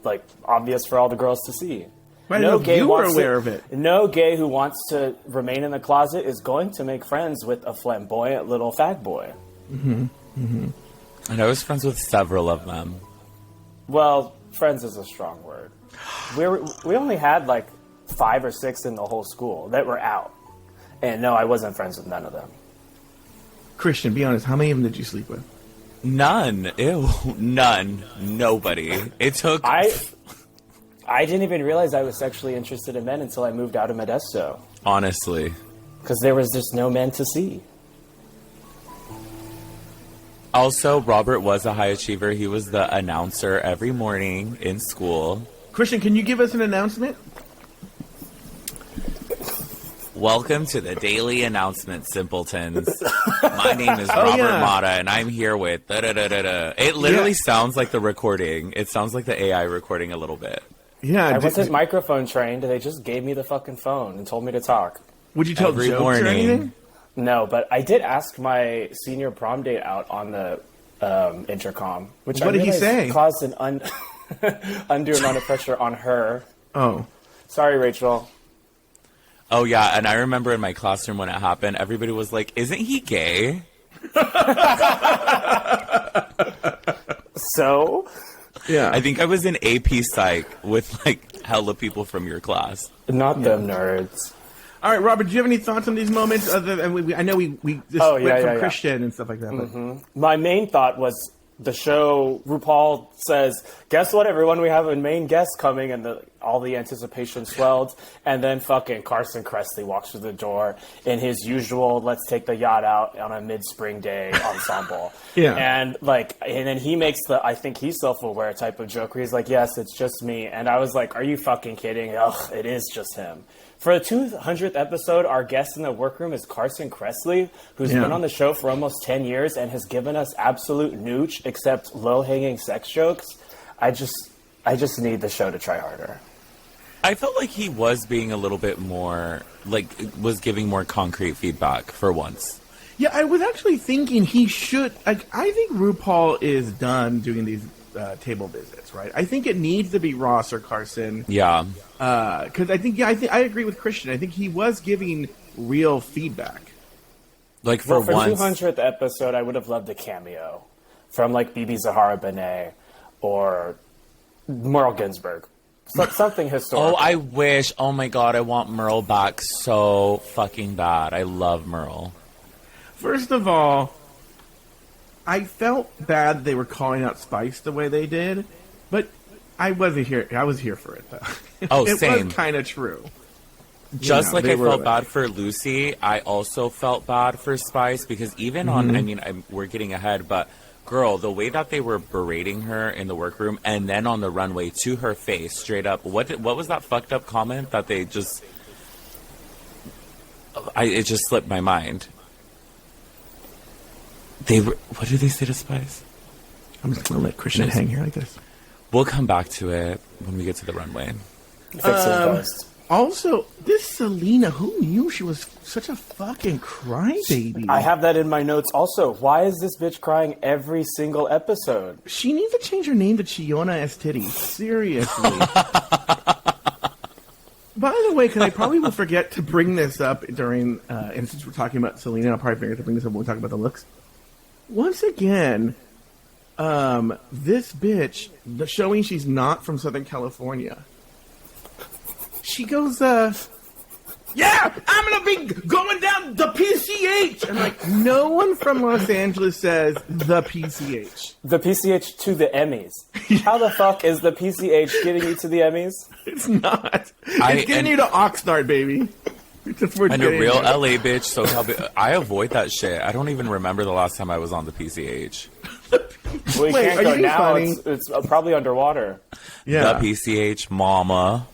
like, obvious for all the girls to see. Right, no gay you were aware of it. No gay who wants to remain in the closet is going to make friends with a flamboyant little fag boy. Mm-hmm. Mm-hmm. And I was friends with several of them. Well, friends is a strong word. We only had, like, 5 or 6 in the whole school that were out. And no, I wasn't friends with none of them. Christian, be honest, how many of them did you sleep with? None. Ew. None. Nobody. It took... I didn't even realize I was sexually interested in men until I moved out of Modesto. Honestly. Because there was just no men to see. Also, Robert was a high achiever. He was the announcer every morning in school. Christian, can you give us an announcement? Welcome to the daily announcement, simpletons. My name is Robert Mata, and I'm here with da-da-da-da-da. It literally sounds like the recording. It sounds like the AI recording a little bit. Yeah, I wasn't microphone trained. They just gave me the fucking phone and told me to talk. Would you tell every jokes morning. Or anything? No, but I did ask my senior prom date out on the intercom, which what did he say? Caused an undue amount of pressure on her. Oh, sorry, Rachel. Oh yeah, and I remember in my classroom when it happened, everybody was like, "Isn't he gay?" So, yeah, I think I was in AP Psych with like hella people from your class. Not them nerds. All right, Robert, do you have any thoughts on these moments? Other than I know we just went from Christian and stuff like that. Mm-hmm. My main thought was the show. RuPaul says, "Guess what, everyone? We have a main guest coming," and all the anticipation swelled. And then fucking Carson Kressley walks through the door in his usual "let's take the yacht out on a mid-spring day" ensemble. And then he makes I think he's self-aware type of joke where he's like, "Yes, it's just me," and I was like, "Are you fucking kidding? Ugh, it is just him." For the 200th episode, our guest in the workroom is Carson Kressley, who's been on the show for almost 10 years and has given us absolute nooch except low-hanging sex jokes. I just need the show to try harder. I felt like he was being a little bit more, was giving more concrete feedback for once. Yeah, I was actually thinking he should, I think RuPaul is done doing these table visits, right? I think it needs to be Ross or Carson. Yeah. Because I think I agree with Christian. I think he was giving real feedback. For once. 200th episode, I would have loved a cameo from Bibi Zahara Benet or Merle Ginsburg. Something historical. Oh, I wish. Oh my God, I want Merle back so fucking bad. I love Merle. First of all, I felt bad they were calling out Spice the way they did, but I wasn't here. I was here for it, though. Oh, it same. was kind of true. Just like I felt bad for Lucy, I also felt bad for Spice because even on, we're getting ahead, but girl, the way that they were berating her in the workroom and then on the runway to her face, straight up. What was that fucked up comment that they just... it just slipped my mind. What did they say to Spice? I'm just going to let Christian hang here like this. We'll come back to it when we get to the runway. Also, this Selena, who knew she was such a fucking crybaby? I have that in my notes also. Why is this bitch crying every single episode? She needs to change her name to Chiona S. Titty. Seriously. By the way, because I probably will forget to bring this up during, and since we're talking about Selena, I'll probably forget to bring this up when we talk about the looks. Once again, this bitch, showing she's not from Southern California. She goes, yeah, I'm going to be going down the PCH. I'm like, no one from Los Angeles says the PCH. The PCH to the Emmys. How the fuck is the PCH getting you to the Emmys? It's not. It's getting you to Oxnard, baby. And a real LA bitch, so I avoid that shit. I don't even remember the last time I was on the PCH. Well, you can't go now. It's probably underwater. Yeah. The PCH, mama.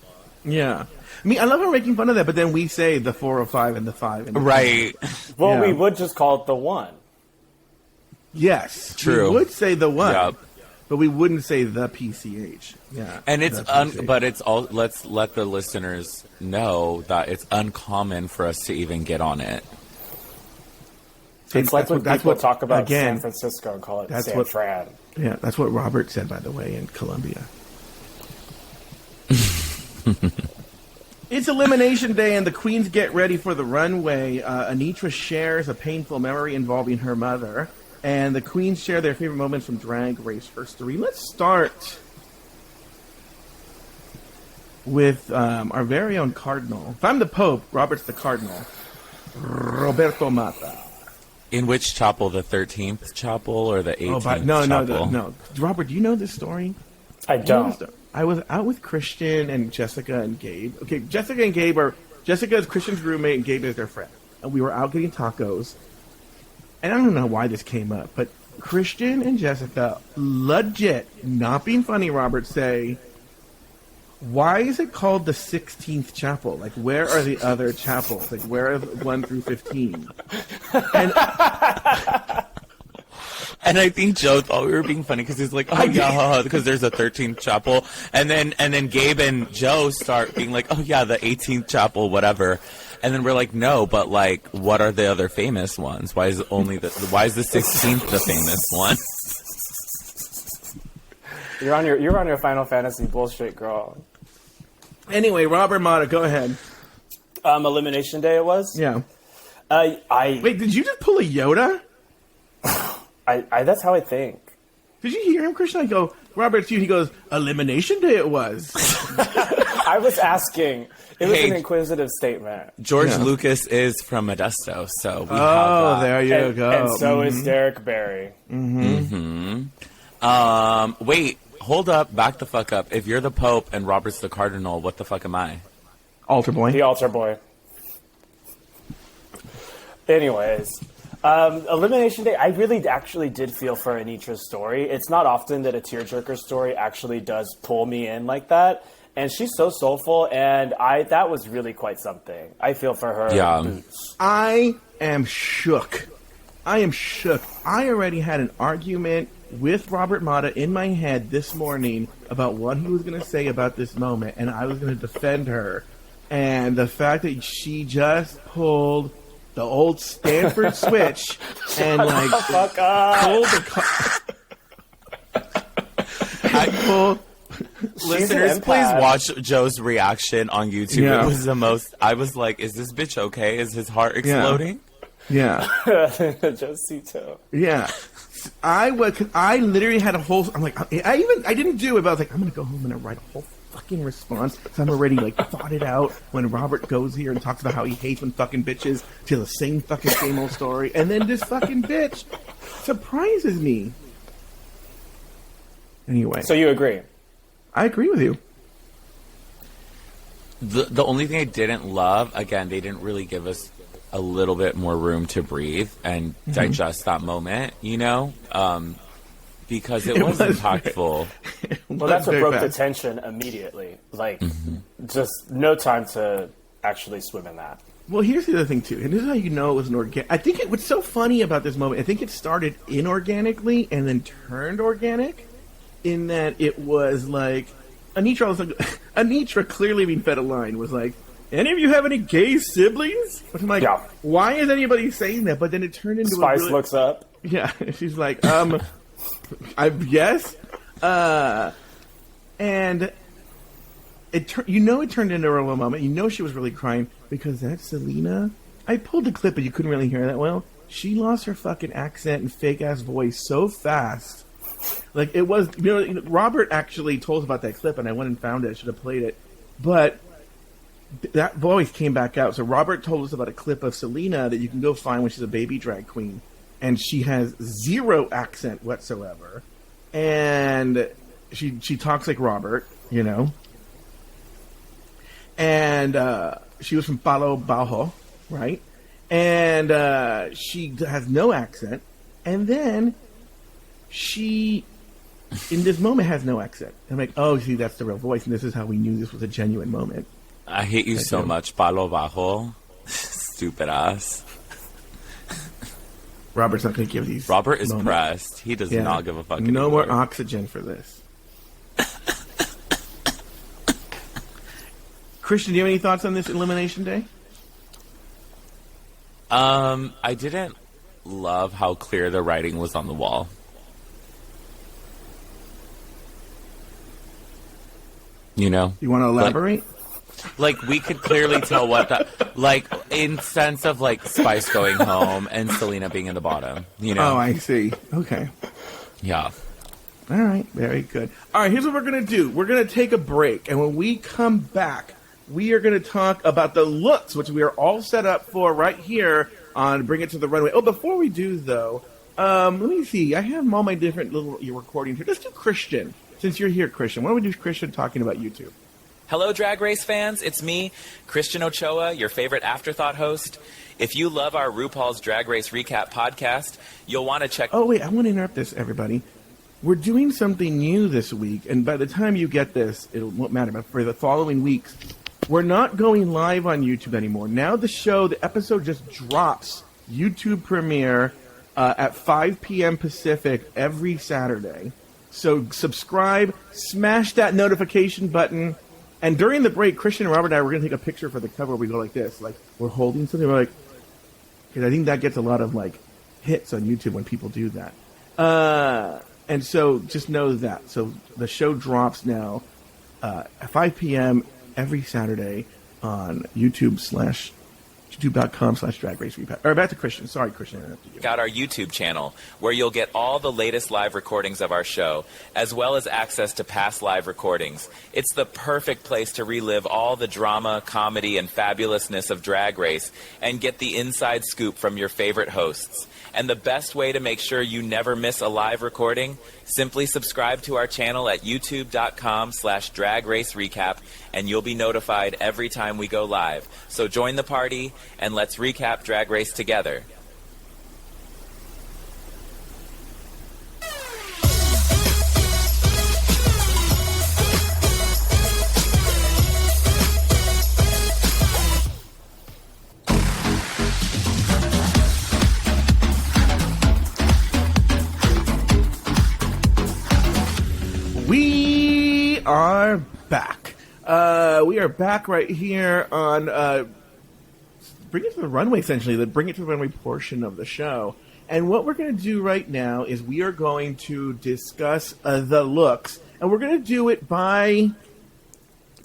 Yeah. I mean, I love her making fun of that, but then we say the 405 and the 5. And the right. 5. Well, yeah. We would just call it the 1. Yes. True. We would say the 1. Yep. But we wouldn't say the PCH. Yeah. And it's but it's all. Let's let the listeners know that it's uncommon for us to even get on it. It's like when people talk about again, San Francisco and call it San Fran. Yeah, that's what Robert said, by the way, in Colombia. It's Elimination Day, and the queens get ready for the runway. Anitra shares a painful memory involving her mother, and the queens share their favorite moments from Drag Race history. Let's start with our very own Cardinal. If I'm the Pope, Robert's the Cardinal. Roberto Mata. In which chapel? The 13th chapel or the 18th chapel? No. Robert, do you know this story? I don't. I was out with Christian and Jessica and Gabe. Okay, Jessica is Christian's roommate and Gabe is their friend. And we were out getting tacos. And I don't know why this came up, but Christian and Jessica, legit, not being funny, Robert, say, why is it called the 16th chapel? Like, where are the other chapels? Like, where are 1 through 15? And I think Joe thought we were being funny because he's like, oh yeah, because there's a 13th chapel. And then Gabe and Joe start being like, oh yeah, the 18th chapel, whatever. And then we're like, no, but like, what are the other famous ones? Why is the 16th the famous one? You're on your Final Fantasy bullshit, girl. Anyway, Robert Mata, go ahead. Elimination Day it was? Yeah. Wait, did you just pull a Yoda? That's how I think. Did you hear him, Christian? I go, Robert, it's you. He goes, Elimination Day it was. I was asking. It was an inquisitive statement. George Lucas is from Modesto, so we have that. There you go. And so is Derek Barry. Wait, hold up, back the fuck up. If you're the Pope and Robert's the Cardinal, what the fuck am I? Altar boy. The altar boy. Anyways, Elimination Day, I really actually did feel for Anitra's story. It's not often that a tearjerker story actually does pull me in like that. And she's so soulful, and that was really quite something. I feel for her. Yeah. Boots. I am shook. I already had an argument with Robert Mata in my head this morning about what he was going to say about this moment, and I was going to defend her. And the fact that she just pulled the old Stanford switch and like fuck up. Listeners, please watch Joe's reaction on YouTube. Yeah. It was the most. I was like, "Is this bitch okay? Is his heart exploding?" Yeah. Josito. Yeah. I literally had a whole. I'm like, I didn't do it, but I was like, I'm gonna go home and write a whole fucking response. So I'm already like thought it out. When Robert goes here and talks about how he hates when fucking bitches tell the same old story, and then this fucking bitch surprises me. Anyway, So you agree? I agree with you. The only thing I didn't love, again, they didn't really give us a little bit more room to breathe and digest that moment, you know? because it was impactful. Well, that's what very broke fast. the tension immediately. Like, just no time to actually swim in that. Well, here's the other thing, too. And this is how you know it was an organic. I think what's so funny about this moment, I think it started inorganically and then turned organic in that it was like, Anitra clearly being fed a line was like, any of you have any gay siblings? Which I'm like, Yeah. why is anybody saying that? But then it turned into Spice a really, looks up. yeah, she's like, yes. And it turned into a real moment. You know she was really crying because that's Selena. I pulled the clip, but you couldn't really hear that well. She lost her fucking accent and fake ass voice so fast. Like it was, Robert actually told us about that clip, and I went and found it. I should have played it, but that voice came back out. So Robert told us about a clip of Selena that you can go find when she's a baby drag queen, and she has zero accent whatsoever, and she talks like Robert, and she was from Palo Bajo, right? And she has no accent, and then she, in this moment, has no accent. I'm like, oh, see, that's the real voice, and this is how we knew this was a genuine moment. I hate you so much, Palo Bajo. Stupid ass. Robert's not going to give these. Robert is moments. pressed. He does not give a fuck. No anymore. more oxygen for this. Christian, do you have any thoughts on this Elimination Day? I didn't love how clear the writing was on the wall. You want to elaborate? Like we could clearly tell what that, like in sense of like Spice going home and Selena being in the bottom. Oh, I see. Okay. Yeah. All right. Very good. All right. Here's what we're gonna do. We're gonna take a break, and when we come back, we are gonna talk about the looks, which we are all set up for right here on Bring It to the Runway. Oh, before we do though, let me see. I have all my different little recordings here. Let's do Christian. Since you're here, Christian, why don't we do Christian talking about YouTube? Hello, Drag Race fans. It's me, Christian Ochoa, your favorite Afterthought host. If you love our RuPaul's Drag Race Recap podcast, you'll want to check... Oh, wait, I want to interrupt this, everybody. We're doing something new this week, and by the time you get this, it won't matter, but for the following weeks, we're not going live on YouTube anymore. Now the episode just drops YouTube premiere at 5 p.m. Pacific every Saturday. So subscribe, smash that notification button, and during the break, Christian and Robert and I were going to take a picture for the cover. We go like this, like we're holding something. We're like, because I think that gets a lot of like hits on YouTube when people do that. And so just know that. So the show drops now at 5 p.m. every Saturday on YouTube.com/Drag Race Recap. Or back to Christian. Sorry, Christian, I interrupted you. out our YouTube channel, where you'll get all the latest live recordings of our show, as well as access to past live recordings. It's the perfect place to relive all the drama, comedy, and fabulousness of Drag Race and get the inside scoop from your favorite hosts. And the best way to make sure you never miss a live recording, simply subscribe to our channel at youtube.com/Drag Race Recap, and you'll be notified every time we go live. So join the party, and let's recap Drag Race together. We are back. We are back right here on Bring It to the Runway, essentially, the Bring It to the Runway portion of the show. And what we're going to do right now is we are going to discuss the looks. And we're going to do it by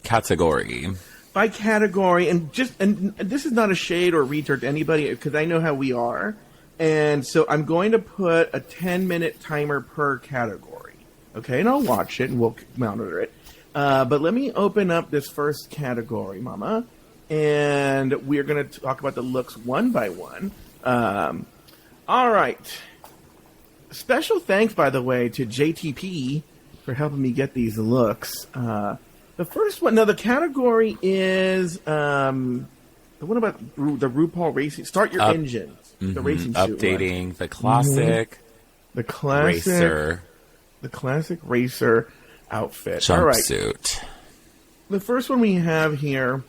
Category. By category. And this is not a shade or retard to anybody, because I know how we are. And so I'm going to put a 10-minute timer per category. Okay, and I'll watch it and we'll monitor it. But let me open up this first category, Mama. And we're going to talk about the looks one by one. All right. Special thanks, by the way, to JTP for helping me get these looks. The first one, now the category is the one about the RuPaul racing. Start your engine. The racing suit. Updating the classic. The classic. Racer. The classic racer outfit. All right. Jumpsuit. The first one we have here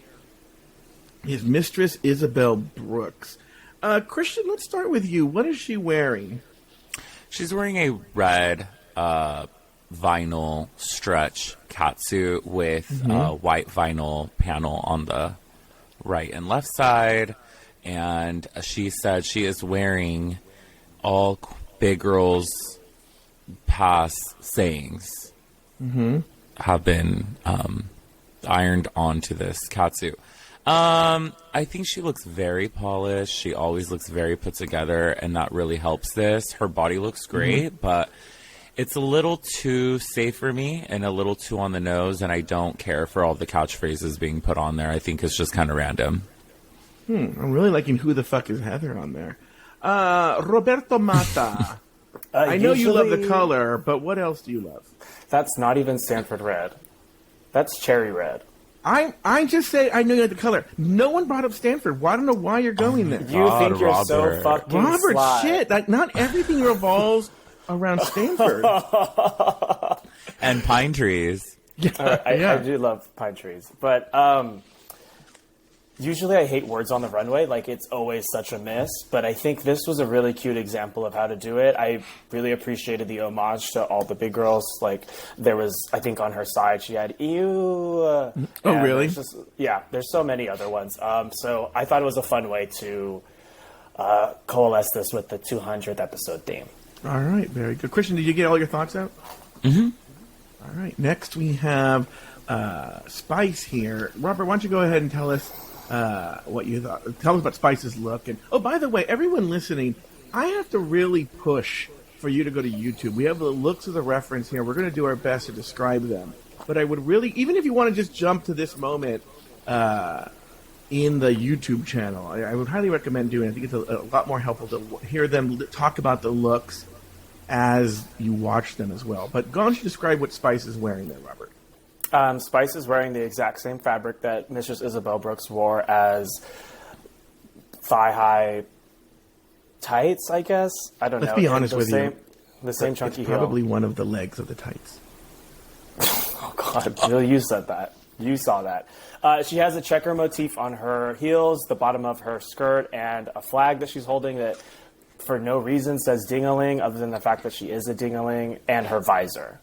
is Mistress Isabel Brooks. Christian, let's start with you. What is she wearing? She's wearing a red vinyl stretch catsuit with a white vinyl panel on the right and left side. And she said she is wearing all big girls' past sayings have been ironed onto this catsuit. I think she looks very polished. She always looks very put together, and that really helps this. Her body looks great, but it's a little too safe for me and a little too on the nose, and I don't care for all the catchphrases being put on there. I think it's just kind of random. I'm really liking Who the Fuck is Heather on there. Roberto Mata. I know you love the color, but what else do you love? That's not even Stanford red. That's cherry red. I just say I know you like the color. No one brought up Stanford. Well, I don't know why you're going there. You think you're so fucking Robert, sly. shit. Like, not everything revolves around Stanford. And pine trees. I do love pine trees. But usually I hate words on the runway. Like, it's always such a miss. But I think this was a really cute example of how to do it. I really appreciated the homage to all the big girls. Like, there was, I think on her side, she had ew. Oh, really? There's so many other ones. So I thought it was a fun way to coalesce this with the 200th episode theme. All right, very good. Christian, did you get all your thoughts out? Mm-hmm. All right, next we have Spice here. Robert, why don't you go ahead and tell us what you thought. Tell us about Spice's look. And oh, by the way, everyone listening, I have to really push for you to go to YouTube. We have the looks as a reference here. We're going to do our best to describe them. But I would really, even if you want to just jump to this moment in the YouTube channel, I would highly recommend doing it. I think it's a lot more helpful to hear them talk about the looks as you watch them as well. But go on to describe what Spice is wearing there, Robert. Spice is wearing the exact same fabric that Mistress Isabel Brooks wore as thigh-high tights, I guess. I don't know. Let's be honest with you. The same chunky heel. Probably one of the legs of the tights. Oh, God. You said that. You saw that. She has a checker motif on her heels, the bottom of her skirt, and a flag that she's holding that for no reason says ding-a-ling other than the fact that she is a ding-a-ling, and her visor.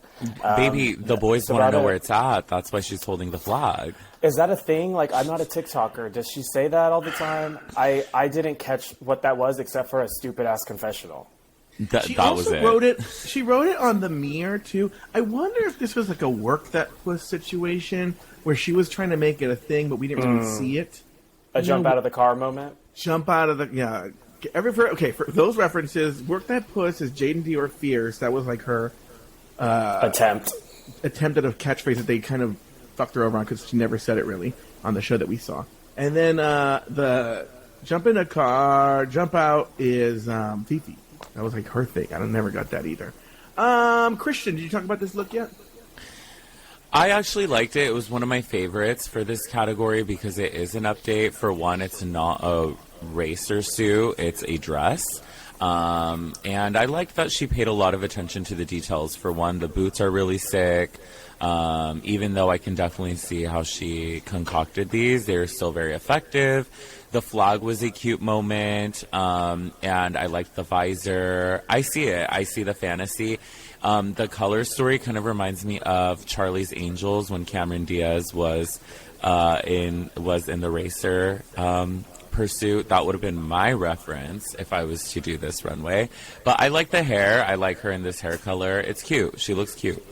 Baby, the boys want to know where it's at. That's why she's holding the flag. Is that a thing? Like, I'm not a TikToker. Does she say that all the time? I didn't catch what that was except for a stupid-ass confessional. She also wrote it. She wrote it on the mirror, too. I wonder if this was like a work that was situation where she was trying to make it a thing, but we didn't really see it. A jump out of the car moment? Jump out of the... Yeah. For those references, Work That Puss is Jaden Dior Fierce. That was like her... attempt at a catchphrase that they kind of fucked her over on because she never said it really on the show that we saw. And then the jump in a car, jump out is Fifi. That was like her thing. I never got that either. Christian, did you talk about this look yet? I actually liked it. It was one of my favorites for this category because it is an update. For one, it's not a racer suit, it's a dress. And I like that she paid a lot of attention to the details. For one, the boots are really sick. Even though I can definitely see how she concocted these, they're still very effective. The flag was a cute moment. And I liked the visor. I see it. I see the fantasy. The color story kind of reminds me of Charlie's Angels when Cameron Diaz was in the racer pursuit. That would have been my reference if I was to do this runway. But I like the hair. I like her in this hair color. It's cute. She looks cute.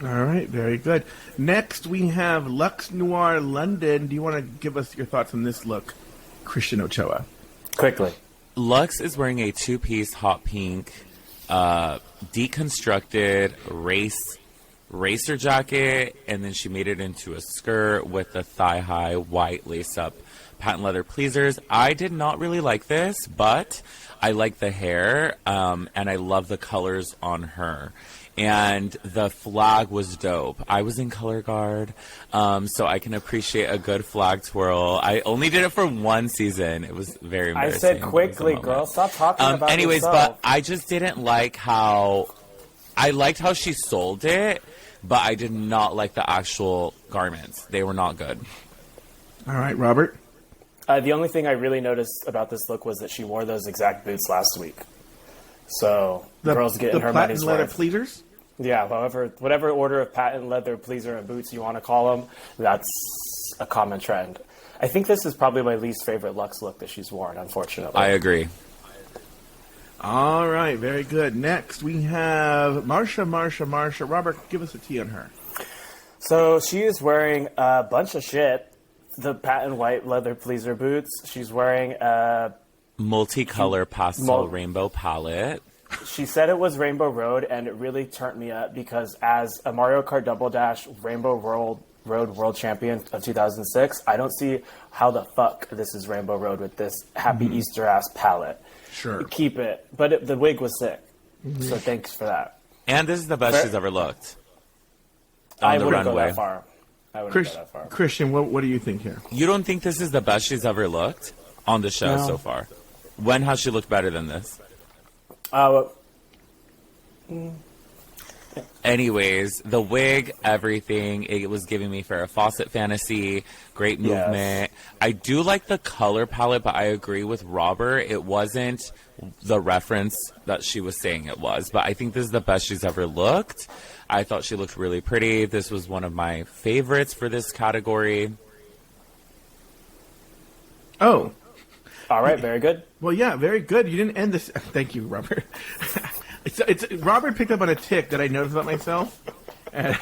All right, very good. Next, we have Luxe Noir London. Do you want to give us your thoughts on this look, Christian Ochoa? Quickly. Luxe is wearing a two-piece hot pink deconstructed racer jacket, and then she made it into a skirt with a thigh-high white lace-up patent leather pleasers. I did not really like this, but I like the hair, and I love the colors on her. And the flag was dope. I was in color guard, so I can appreciate a good flag twirl. I only did it for one season. It was very embarrassing. I said quickly, girl. Stop talking about anyways, yourself. But I just didn't like how... I liked how she sold it, but I did not like the actual garments. They were not good. All right, Robert. The only thing I really noticed about this look was that she wore those exact boots last week. So the girl's getting her money's leather worth. pleasers? Yeah, whatever order of patent leather pleaser and boots you want to call them, that's a common trend. I think this is probably my least favorite Lux look that she's worn, unfortunately. I agree. All right, very good. Next, we have Marsha. Robert, give us a tea on her. So she is wearing a bunch of shit. The patent white leather pleaser boots. She's wearing a multicolor pastel rainbow palette. She said it was Rainbow Road, and it really turned me up because as a Mario Kart Double Dash Rainbow Road World Champion of 2006, I don't see how the fuck this is Rainbow Road with this Happy Easter ass palette. Sure. Keep it. But the wig was sick. So thanks for that. And this is the best she's ever looked. I wouldn't go that far. Christian, what do you think here? You don't think this is the best she's ever looked on the show so far? When has she looked better than this? Anyways, the wig, everything, it was giving me Farrah Fawcett fantasy, great movement. Yes. I do like the color palette, but I agree with Robert. It wasn't the reference that she was saying it was, but I think this is the best she's ever looked. I thought she looked really pretty. This was one of my favorites for this category. Oh. All right, very good. Well, yeah, very good. You didn't end this. Thank you, Robert. Robert picked up on a tick that I noticed about myself.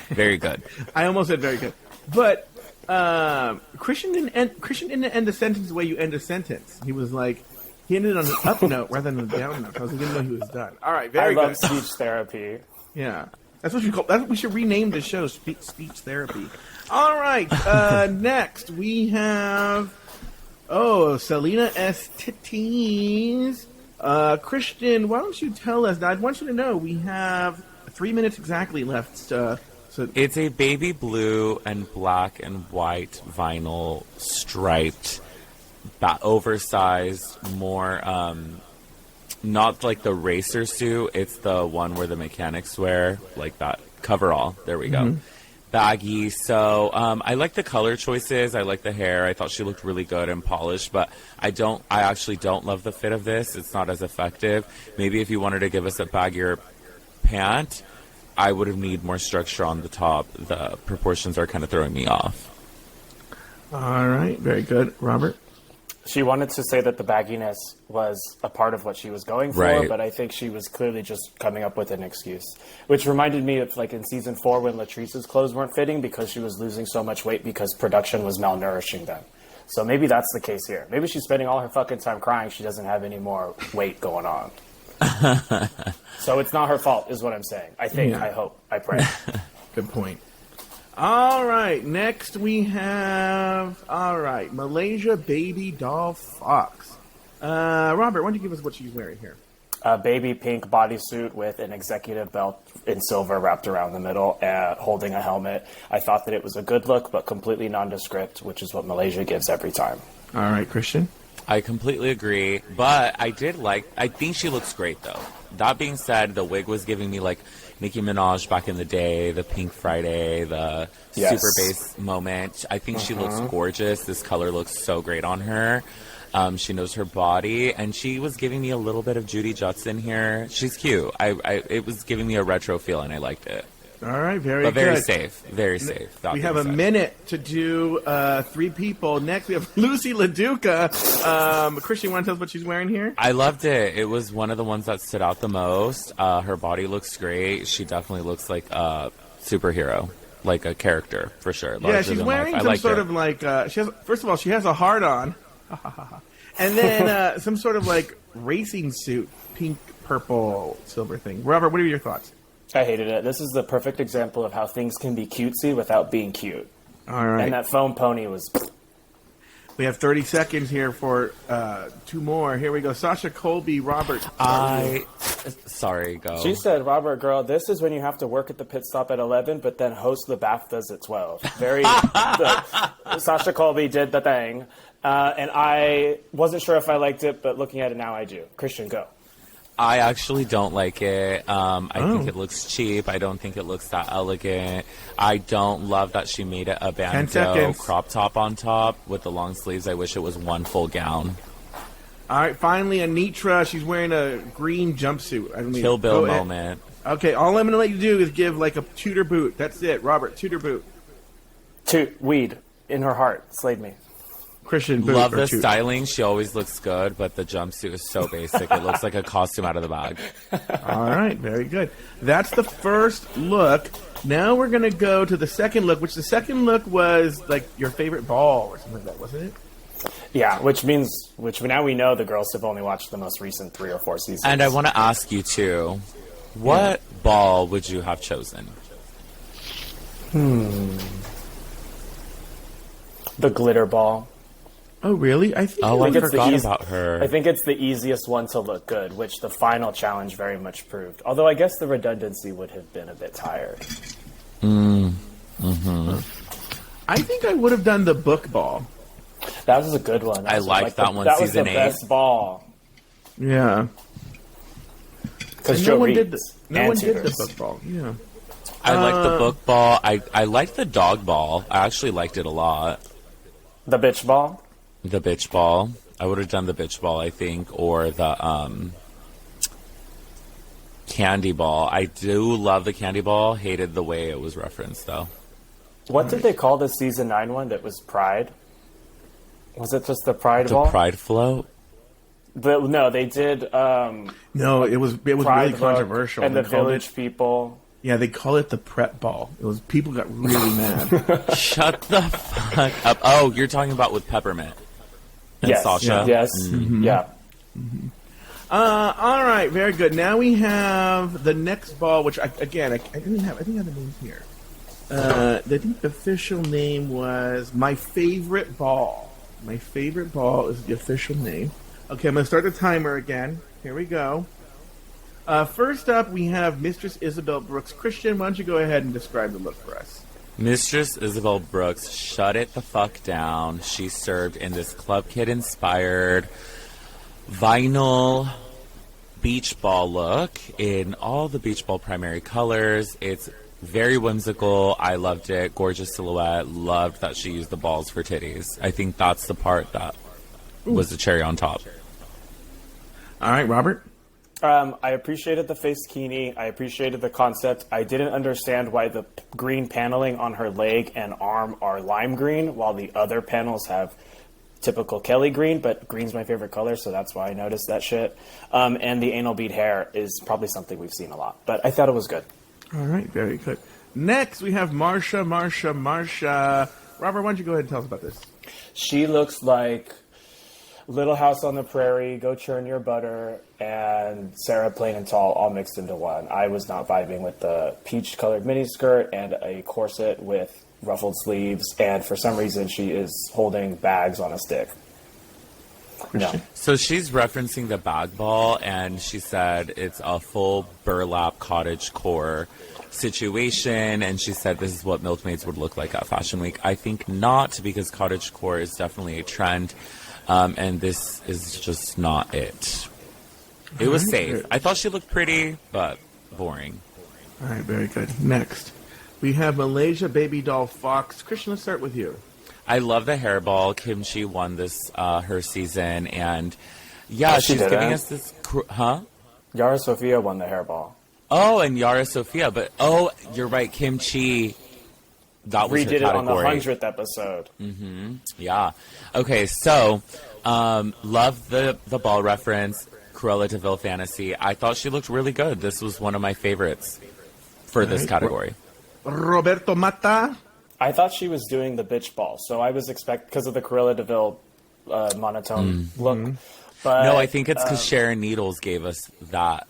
Very good. I almost said very good, but Christian didn't end the sentence the way you end a sentence. He was like, he ended on an up note rather than a down note. So I didn't know he was done. All right, very good. I love speech therapy. Yeah, that's what we should rename the show. Speech therapy. All right. Next we have Selena S. Titties. Christian, why don't you tell us? Now, I want you to know we have 3 minutes exactly left. So it's a baby blue and black and white vinyl striped, oversized, more not like the racer suit. It's the one where the mechanics wear, like that coverall. There we go. Mm-hmm. Baggy. So I like the color choices. I like the hair. I thought she looked really good and polished, but I actually don't love the fit of this. It's not as effective. Maybe if you wanted to give us a baggier pant, I would have need more structure on the top. The proportions are kind of throwing me off. All right. Very good. Robert? She wanted to say that the bagginess was a part of what she was going for, right. But I think she was clearly just coming up with an excuse. Which reminded me of like in season 4 when Latrice's clothes weren't fitting because she was losing so much weight because production was malnourishing them. So maybe that's the case here. Maybe she's spending all her fucking time crying she doesn't have any more weight going on. So it's not her fault, is what I'm saying. I think, I hope, I pray. Good point. All right, next we have, Malaysia Baby Doll Fox. Robert, why don't you give us what she's wearing here? A baby pink bodysuit with an executive belt in silver wrapped around the middle, holding a helmet. I thought that it was a good look, but completely nondescript, which is what Malaysia gives every time. All right, Christian? I completely agree, but I think she looks great, though. That being said, the wig was giving me, like, Nicki Minaj back in the day, the Pink Friday, the super bass moment. I think she looks gorgeous. This color looks so great on her. She knows her body, and she was giving me a little bit of Judy Judson here. She's cute. It was giving me a retro feel, and I liked it. All right, very good. But very safe. Very safe. We have a minute to do 3 people. Next, we have Lucy LaDuca. Christian, want to tell us what she's wearing here? I loved it. It was one of the ones that stood out the most. Her body looks great. She definitely looks like a superhero, like a character, for sure. Yeah, she's wearing some sort of like, first of all, she has a heart on. And then some sort of like racing suit, pink, purple, silver thing. Robert, what are your thoughts? I hated it. This is the perfect example of how things can be cutesy without being cute. All right. And that foam pony was... We have 30 seconds here for 2 more. Here we go. Sasha Colby, Robert. Sorry, go. She said, Robert, girl, this is when you have to work at the pit stop at 11, but then host the BAFTAs at 12. Very... Sasha Colby did the thing. And I wasn't sure if I liked it, but looking at it now, I do. Christian, go. I actually don't like it. I think it looks cheap. I don't think it looks that elegant. I don't love that she made it a 10 bandeau seconds. crop top on top with the long sleeves. I wish it was one full gown. All right, finally, Anitra. She's wearing a green jumpsuit. Kill Bill moment. Okay, all I'm going to let you do is give like a Tudor boot. That's it, Robert. Tudor boot. Weed in her heart slayed me. Christian boot. Love or the Tudor. styling. She always looks good, but the jumpsuit is so basic. It looks like a costume out of the bag. All right, very good. That's the first look. Now we're going to go to the second look, which the second look was like your favorite ball or something like that, wasn't it? Yeah, which now we know the girls have only watched the most recent 3 or 4 seasons. And I want to ask you, too, what ball would you have chosen? The glitter ball. Oh, really? I think Oh, I think it's the forgot eas- about her. I think it's the easiest one to look good, which the final challenge very much proved. Although I guess the redundancy would have been a bit tired. I think I would have done the book ball. That was a good one. I liked that one, That was season the 8. best ball. Yeah. Because And Joe no one did reads. no and one did the tutors. book ball. Yeah. I liked the book ball. I liked the dog ball. I actually liked it a lot. The bitch ball. The bitch ball. I would have done the bitch ball, I think, or the candy ball. I do love the candy ball. Hated the way it was referenced, though. What did they call the season 9 one that was Pride? Was it just the Pride The ball? pride float. No, they did No, it was Pride really Book controversial. and They the called Village it, People. yeah, they call it the prep ball. It was people got really mad. Shut the fuck up. Oh, you're talking about with Peppermint and Yes, Sasha? yes, Mm-hmm. yeah. All right, very good. Now we have the next ball, which I didn't have. I think I have the name here. I think the official name was My Favorite Ball. My Favorite Ball is the official name. Okay, I'm going to start the timer again. Here we go. First up, we have Mistress Isabel Brooks. Christian, why don't you go ahead and describe the look for us? Mistress Isabel Brooks, shut it the fuck down. She served in this Club Kid inspired vinyl beach ball look in all the beach ball primary colors. It's very whimsical. I loved it. Gorgeous silhouette. Loved that she used the balls for titties. I think that's the part that was the cherry on top. All right, Robert. I appreciated the face bikini. I appreciated the concept. I didn't understand why the green paneling on her leg and arm are lime green, while the other panels have typical Kelly green, but green's my favorite color, so that's why I noticed that shit. And the anal bead hair is probably something we've seen a lot, but I thought it was good. All right, very good. Next, we have Marsha. Robert, why don't you go ahead and tell us about this? She looks like Little House on the Prairie, Go Churn Your Butter, and Sarah Plain and Tall all mixed into one. I was not vibing with the peach-colored miniskirt and a corset with ruffled sleeves, and for some reason she is holding bags on a stick. No. So she's referencing the bag ball, and she said it's a full burlap cottage core situation, and she said this is what milkmaids would look like at Fashion Week. I think not, because cottage core is definitely a trend, and this is just not it. It was safe. I thought she looked pretty, but boring. All right, very good. Next, we have Malaysia Baby Doll Fox. Christian, let's start with you. I love the hairball. Kimchi won this her season, and yeah, she she's didn't. giving us this. Yara Sofia won the hairball. Oh, and Yara Sofia, but you're right. Kimchi, that was her Redid it on the category. 100th episode. Yeah. Okay, so love the ball reference. Cruella de Vil fantasy. I thought she looked really good. This was one of my favorites for this category. Roberto Mata. I thought she was doing the bitch ball, so I was because of the Cruella de Vil monotone look. But No, I think it's because Sharon Needles gave us that.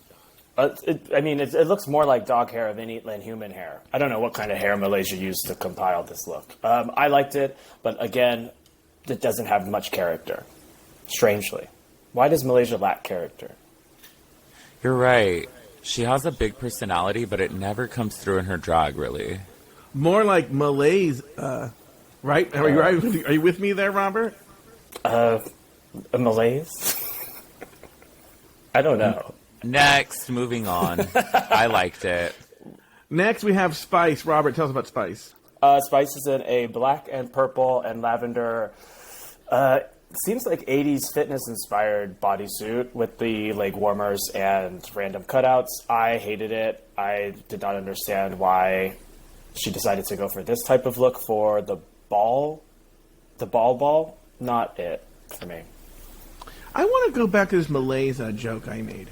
it looks more like dog hair than human hair. I don't know what kind of hair Malaysia used to compile this look. I liked it, but again, it doesn't have much character. Strangely, why does Malaysia lack character? You're right. She has a big personality, but it never comes through in her drag, really. More like Malays, right? Are you with me there, Robert? A Malays? I don't know. Next, moving on. I liked it. Next, we have Spice. Robert, tell us about Spice. Spice is in a black and purple and lavender, seems like 80s fitness-inspired bodysuit with the leg warmers and random cutouts. I hated it. I did not understand why she decided to go for this type of look for the ball. The ball. Not it for me. I want to go back to this malaise joke I made.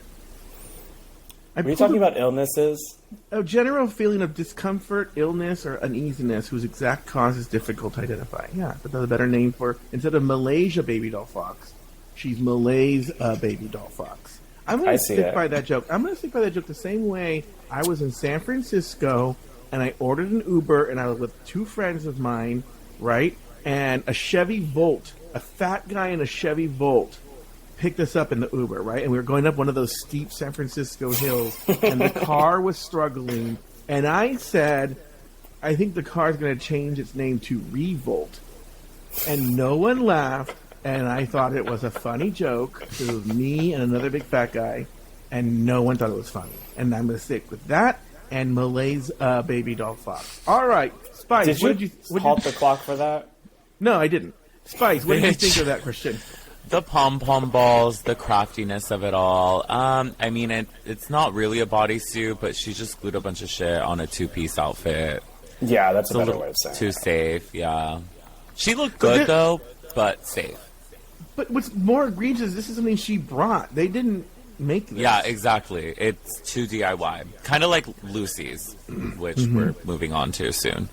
Are you talking about illnesses? A general feeling of discomfort, illness, or uneasiness whose exact cause is difficult to identify. Yeah, but that's a better name for, instead of Malaysia baby doll fox, she's Malaise baby doll fox. I'm going to stick by that joke. I'm going to stick by that joke the same way I was in San Francisco and I ordered an Uber and I was with two friends of mine, right? And a Chevy Volt, a fat guy in a Chevy Volt, picked us up in the Uber, right? And we were going up one of those steep San Francisco hills, and the car was struggling. And I said, I think the car's going to change its name to Revolt. And no one laughed, and I thought it was a funny joke. It was me and another big fat guy, and no one thought it was funny. And I'm going to stick with that and Malaise baby doll fox. All right, Spice. Did you halt the clock for that? No, I didn't. Spice, what did you think of that, Christian? The pom-pom balls, the craftiness of it all. I mean, it's not really a bodysuit, but she just glued a bunch of shit on a two-piece outfit. Yeah, that's a better way of saying it. Too safe, yeah. She looked good, though, but safe. But what's more egregious is this is something she brought. They didn't make this. Yeah, exactly. It's too DIY. Kind of like Lucy's, which we're moving on to soon.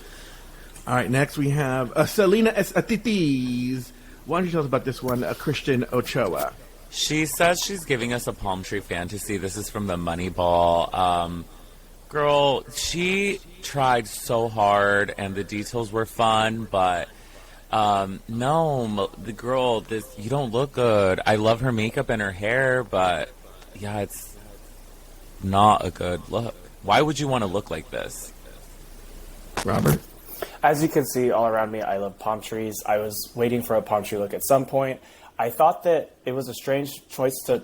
All right, next we have Selena S. Atitis. Why don't you tell us about this one, Christian Ochoa? She says she's giving us a palm tree fantasy. This is from the Moneyball. Girl, she tried so hard, and the details were fun, but no, the girl, you don't look good. I love her makeup and her hair, but yeah, it's not a good look. Why would you want to look like this? Robert? As you can see all around me, I love palm trees. I was waiting for a palm tree look at some point. I thought that it was a strange choice to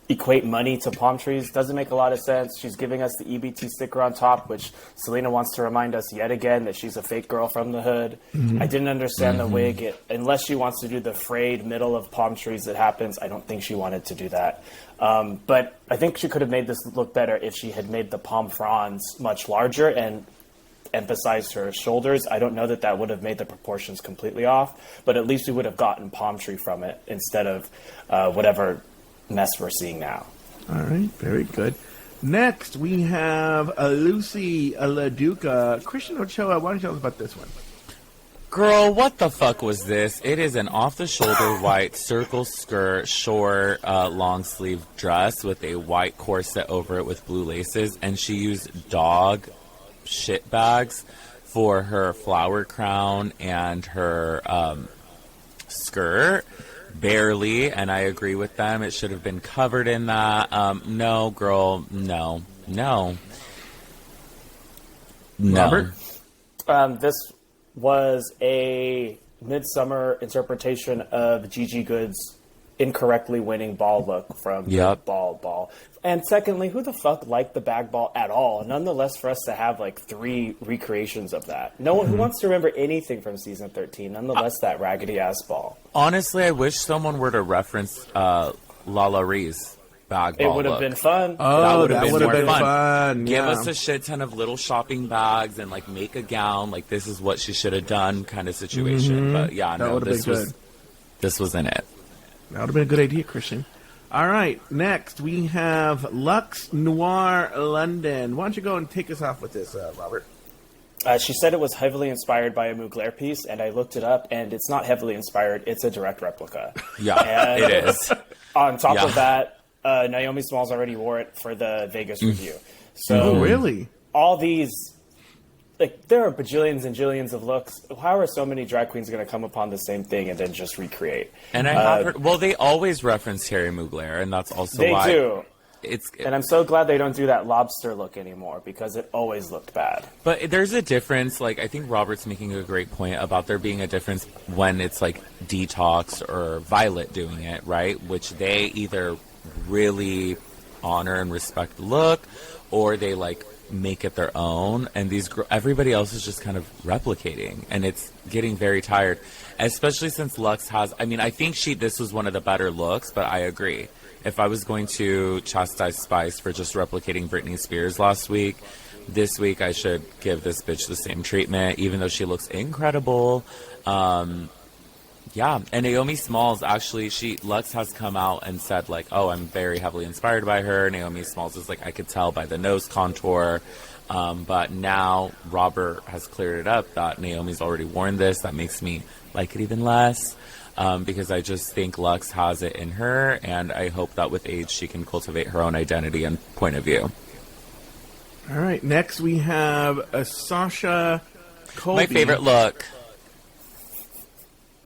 equate money to palm trees. Doesn't make a lot of sense. She's giving us the EBT sticker on top, which Selena wants to remind us yet again that she's a fake girl from the hood. I didn't understand the wig. Unless she wants to do the frayed middle of palm trees that happens, I don't think she wanted to do that. But I think she could have made this look better if she had made the palm fronds much larger and emphasized her shoulders. I don't know that would have made the proportions completely off, but at least we would have gotten palm tree from it instead of whatever mess we're seeing now. All right, very good. Next, we have Lucy LaDuca. Christian Ochoa, why don't you tell us about this one? Girl, what the fuck was this? It is an off-the-shoulder white circle skirt, short, long-sleeve dress with a white corset over it with blue laces, and she used dog shit bags for her flower crown and her skirt. Barely, and I agree with them. It should have been covered in that. No, girl, no. Robert? This was a midsummer interpretation of Gigi Good's incorrectly winning ball look from the ball. And secondly, who the fuck liked the bag ball at all? Nonetheless, for us to have like 3 recreations of that. No one who wants to remember anything from season 13. Nonetheless, that raggedy ass ball. Honestly, I wish someone were to reference Lala Ree's bag ball. It would have been fun. Oh, that would have been fun. Give us a shit ton of little shopping bags and like make a gown. Like this is what she should have done, kind of situation. But yeah, no, this wasn't it. That would have been a good idea, Christian. All right, next we have Lux Noir London. Why don't you go and take us off with this, Robert? She said it was heavily inspired by a Mugler piece, and I looked it up, and it's not heavily inspired. It's a direct replica. Yeah, and it is. On top of that, Naomi Smalls already wore it for the Vegas review. So really? All these... Like, there are bajillions and jillions of looks. How are so many drag queens going to come upon the same thing and then just recreate? And I have heard... Well, they always reference Terry Mugler, and that's also why... They do. And I'm so glad they don't do that lobster look anymore, because it always looked bad. But there's a difference. Like, I think Robert's making a great point about there being a difference when it's, like, Detox or Violet doing it, right? Which they either really honor and respect the look, or they like make it their own, and everybody else is just kind of replicating, and it's getting very tired, especially since Luxe has, I mean, I think this was one of the better looks, but I agree. If I was going to chastise Spice for just replicating Britney Spears last week, this week I should give this bitch the same treatment, even though she looks incredible. Yeah, and Naomi Smalls, actually, Luxe has come out and said, like, oh, I'm very heavily inspired by her. Naomi Smalls is like, I could tell by the nose contour. But now Robert has cleared it up that Naomi's already worn this. That makes me like it even less, because I just think Luxe has it in her, and I hope that with age she can cultivate her own identity and point of view. All right, next we have Sasha Colby. My favorite look.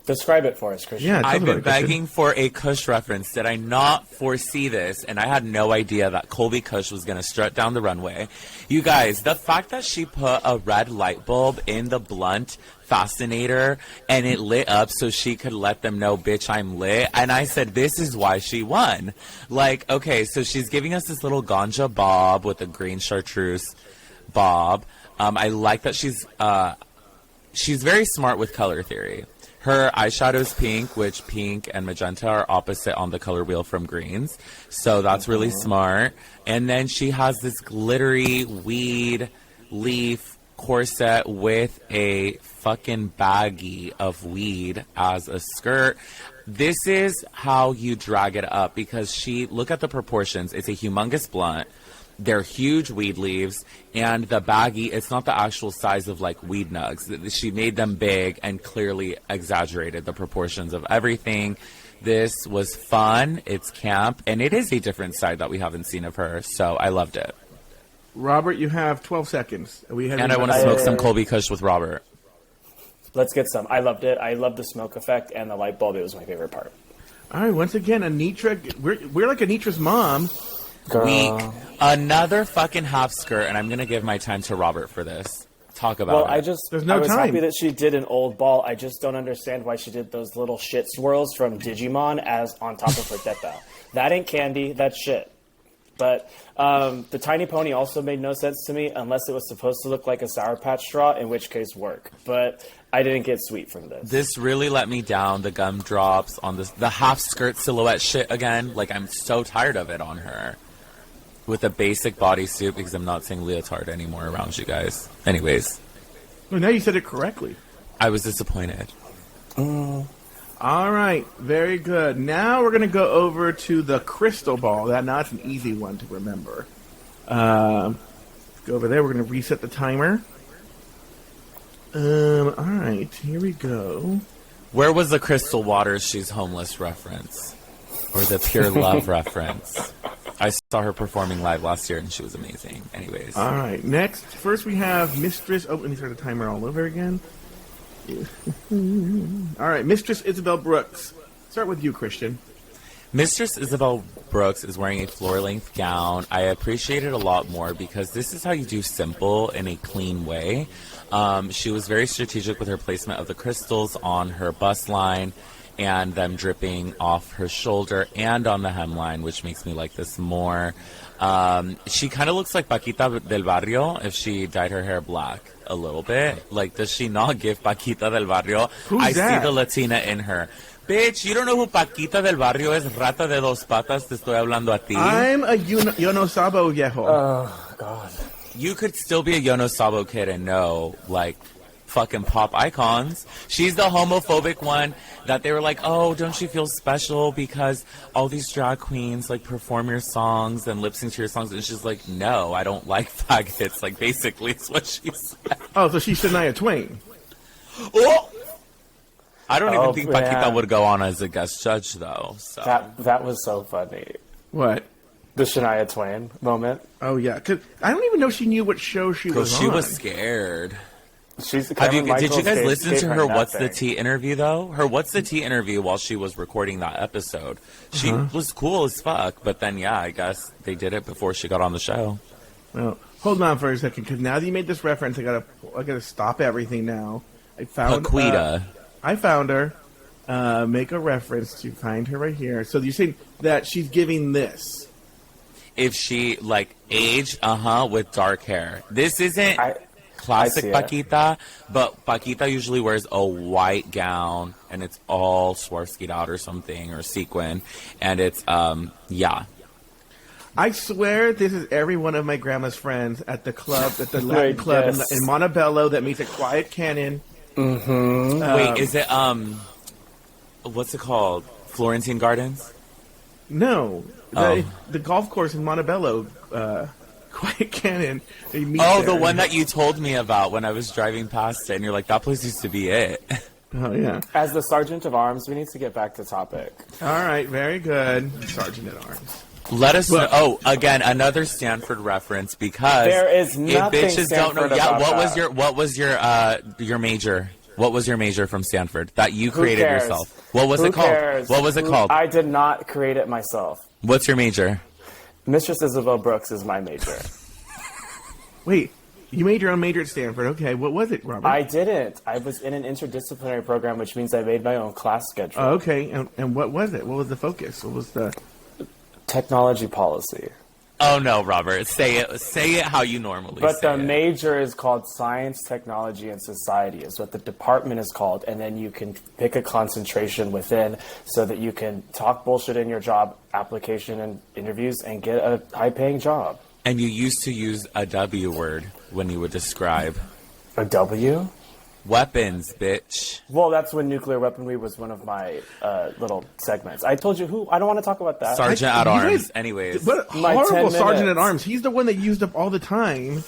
Describe it for us, Christian. Yeah, I've been begging for a Kush reference. Did I not foresee this? And I had no idea that Colby Kush was going to strut down the runway. You guys, the fact that she put a red light bulb in the blunt fascinator and it lit up so she could let them know, bitch, I'm lit. And I said, this is why she won. Like, okay, so she's giving us this little ganja bob with a green chartreuse bob. I like that she's very smart with color theory. Her eyeshadow is pink, which pink and magenta are opposite on the color wheel from greens. So that's really smart. And then she has this glittery weed leaf corset with a fucking baggie of weed as a skirt. This is how you drag it up, because look at the proportions. It's a humongous blunt. They're huge weed leaves, and the baggie, it's not the actual size of like weed nugs. She made them big and clearly exaggerated the proportions of everything. This was fun. It's camp, and it is a different side that we haven't seen of her, so I loved it. Robert, you have 12 seconds. And I want to smoke some Colby Kush with Robert. Let's get some. I loved it. I loved the smoke effect and the light bulb. It was my favorite part. All right, once again, Anitra, we're like Anitra's mom. Girl. Week. Another fucking half skirt, and I'm going to give my time to Robert for this. Talk about it. There's no I was time. happy that she did an old ball. I just don't understand why she did those little shit swirls from Digimon as on top of her teta. That ain't candy. That's shit. But the tiny pony also made no sense to me unless it was supposed to look like a Sour Patch straw, in which case work. But I didn't get sweet from this. This really let me down. The gumdrops on the half skirt silhouette shit again. Like, I'm so tired of it on her. With a basic bodysuit, because I'm not saying leotard anymore around you guys. Anyways. Well, now you said it correctly. I was disappointed. All right. Very good. Now we're going to go over to the crystal ball. That's an easy one to remember. Go over there. We're going to reset the timer. All right. Here we go. Where was the Crystal Waters She's Homeless reference? Or the Pure Love reference? I saw her performing live last year, and she was amazing. Anyways. All right. Next. First, we have Mistress... Oh, let me start the timer all over again. All right. Mistress Isabel Brooks. Start with you, Christian. Mistress Isabel Brooks is wearing a floor-length gown. I appreciate it a lot more because this is how you do simple in a clean way. She was very strategic with her placement of the crystals on her bust line and them dripping off her shoulder and on the hemline, which makes me like this more. She kind of looks like Paquita del Barrio if she dyed her hair black a little bit. Like, does she not give Paquita del Barrio? Who's that? See the Latina in her. Bitch, you don't know who Paquita del Barrio is? Rata de dos patas, te estoy hablando a ti. I'm a Yo no Sabo viejo. Oh, God. You could still be a Yo no Sabo kid and know, like, fucking pop icons. She's the homophobic one that they were like, oh, don't you feel special because all these drag queens like perform your songs and lip sync to your songs? And she's like, no, I don't like faggots. Like, basically, it's what she said. Oh, so she's Shania Twain. Oh! I don't even think yeah. Paquita would go on as a guest judge, though. So. That was so funny. What? The Shania Twain moment. Oh, yeah. Because I don't even know she knew what show she was on. She was scared. Did you guys listen to her What's the Tea interview, though? Her What's the Tea interview while she was recording that episode. She was cool as fuck, but then, yeah, I guess they did it before she got on the show. Well, hold on for a second, because now that you made this reference, I gotta stop everything now. I found Paquita. I found her. Make a reference to find her right here. So you're saying that she's giving this. if she like aged, with dark hair. This isn't classic I see Paquita, but Paquita usually wears a white gown and it's all Swarovski'd out or something or sequin, and it's yeah. I swear this is every one of my grandma's friends at the club, at the Latin club in Montebello that meets at Quiet Canyon. Mm-hmm. Wait, is it what's it called? Florentine Gardens? No, the golf course in Montebello, Quiet Canyon. They meet Oh, there. the one that you told me about when I was driving past it, and you're like, that place used to be it. Oh yeah. As the Sergeant of Arms, we need to get back to topic. All right, very good, Sergeant at Arms. Let us know. Oh, again, another Stanford reference, because There is nothing if bitches don't know, Stanford about what was your major? What was your major from Stanford that you Who created cares? yourself? What was Who it called? cares? What was it called? I did not create it myself. What's your major? Mistress Isabel Brooks is my major. Wait, you made your own major at Stanford. Okay, what was it, Robert? I didn't. I was in an interdisciplinary program, which means I made my own class schedule. Oh, okay, and what was it? What was the focus? What was the... Technology policy. Oh no, Robert, say it how you normally But say the it. major is called Science, Technology, and Society is what the department is called, and then you can pick a concentration within so that you can talk bullshit in your job application and interviews and get a high-paying job. And you used to use a W word when you would describe A W? weapons, bitch. Well, that's when nuclear weaponry was one of my little segments. I told you who. I don't want to talk about that. Sergeant at You Arms. guys- Anyways, What a My 10 horrible Sergeant at minutes. Arms. He's the one that used up all the time.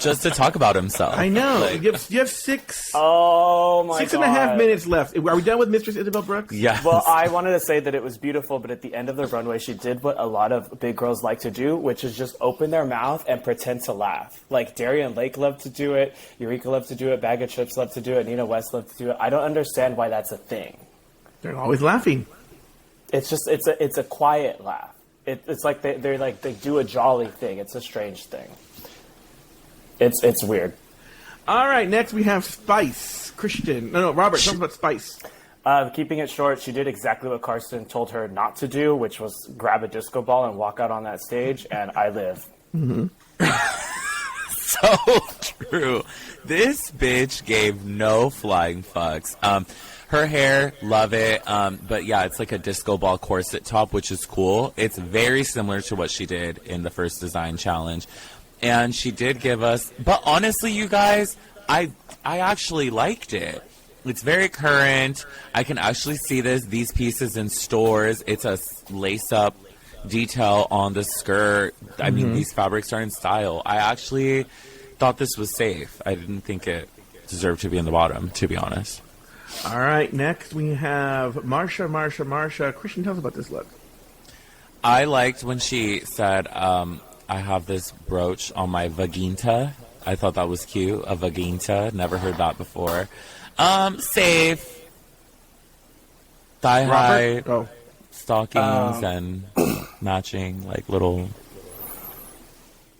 just to talk about himself. I know. Like, you have six Oh my god. 6.5 minutes left. Are we done with Mistress Isabel Brooks? yes. Well, I wanted to say that it was beautiful, but at the end of the runway, she did what a lot of big girls like to do, which is just open their mouth and pretend to laugh. Like Darian Lake loved to do it, Eureka loved to do it, Bag of Chips loved to do it, Nina West loved to do it. I don't understand why that's a thing. They're always laughing. It's just it's a quiet laugh. It's like they do a jolly thing. It's a strange thing. It's weird. All right, next we have Spice. Christian. No, Robert, talk about Spice. Keeping it short, she did exactly what Carson told her not to do, which was grab a disco ball and walk out on that stage, and I live. So true. This bitch gave no flying fucks. Her hair, love it. But yeah, it's like a disco ball corset top, which is cool. It's very similar to what she did in the first design challenge. And she did give us, but honestly, you guys, I actually liked it. It's very current. I can actually see these pieces in stores. It's a lace-up detail on the skirt. I mean, these fabrics are in style. I actually thought this was safe. I didn't think it deserved to be in the bottom, to be honest. All right, next we have Marsha. Christian, tell us about this look. I liked when she said, I have this brooch on my vagina. I thought that was cute. A vagina. Never heard that before. Safe. Thigh-high Robert? Oh. stockings and matching, like, little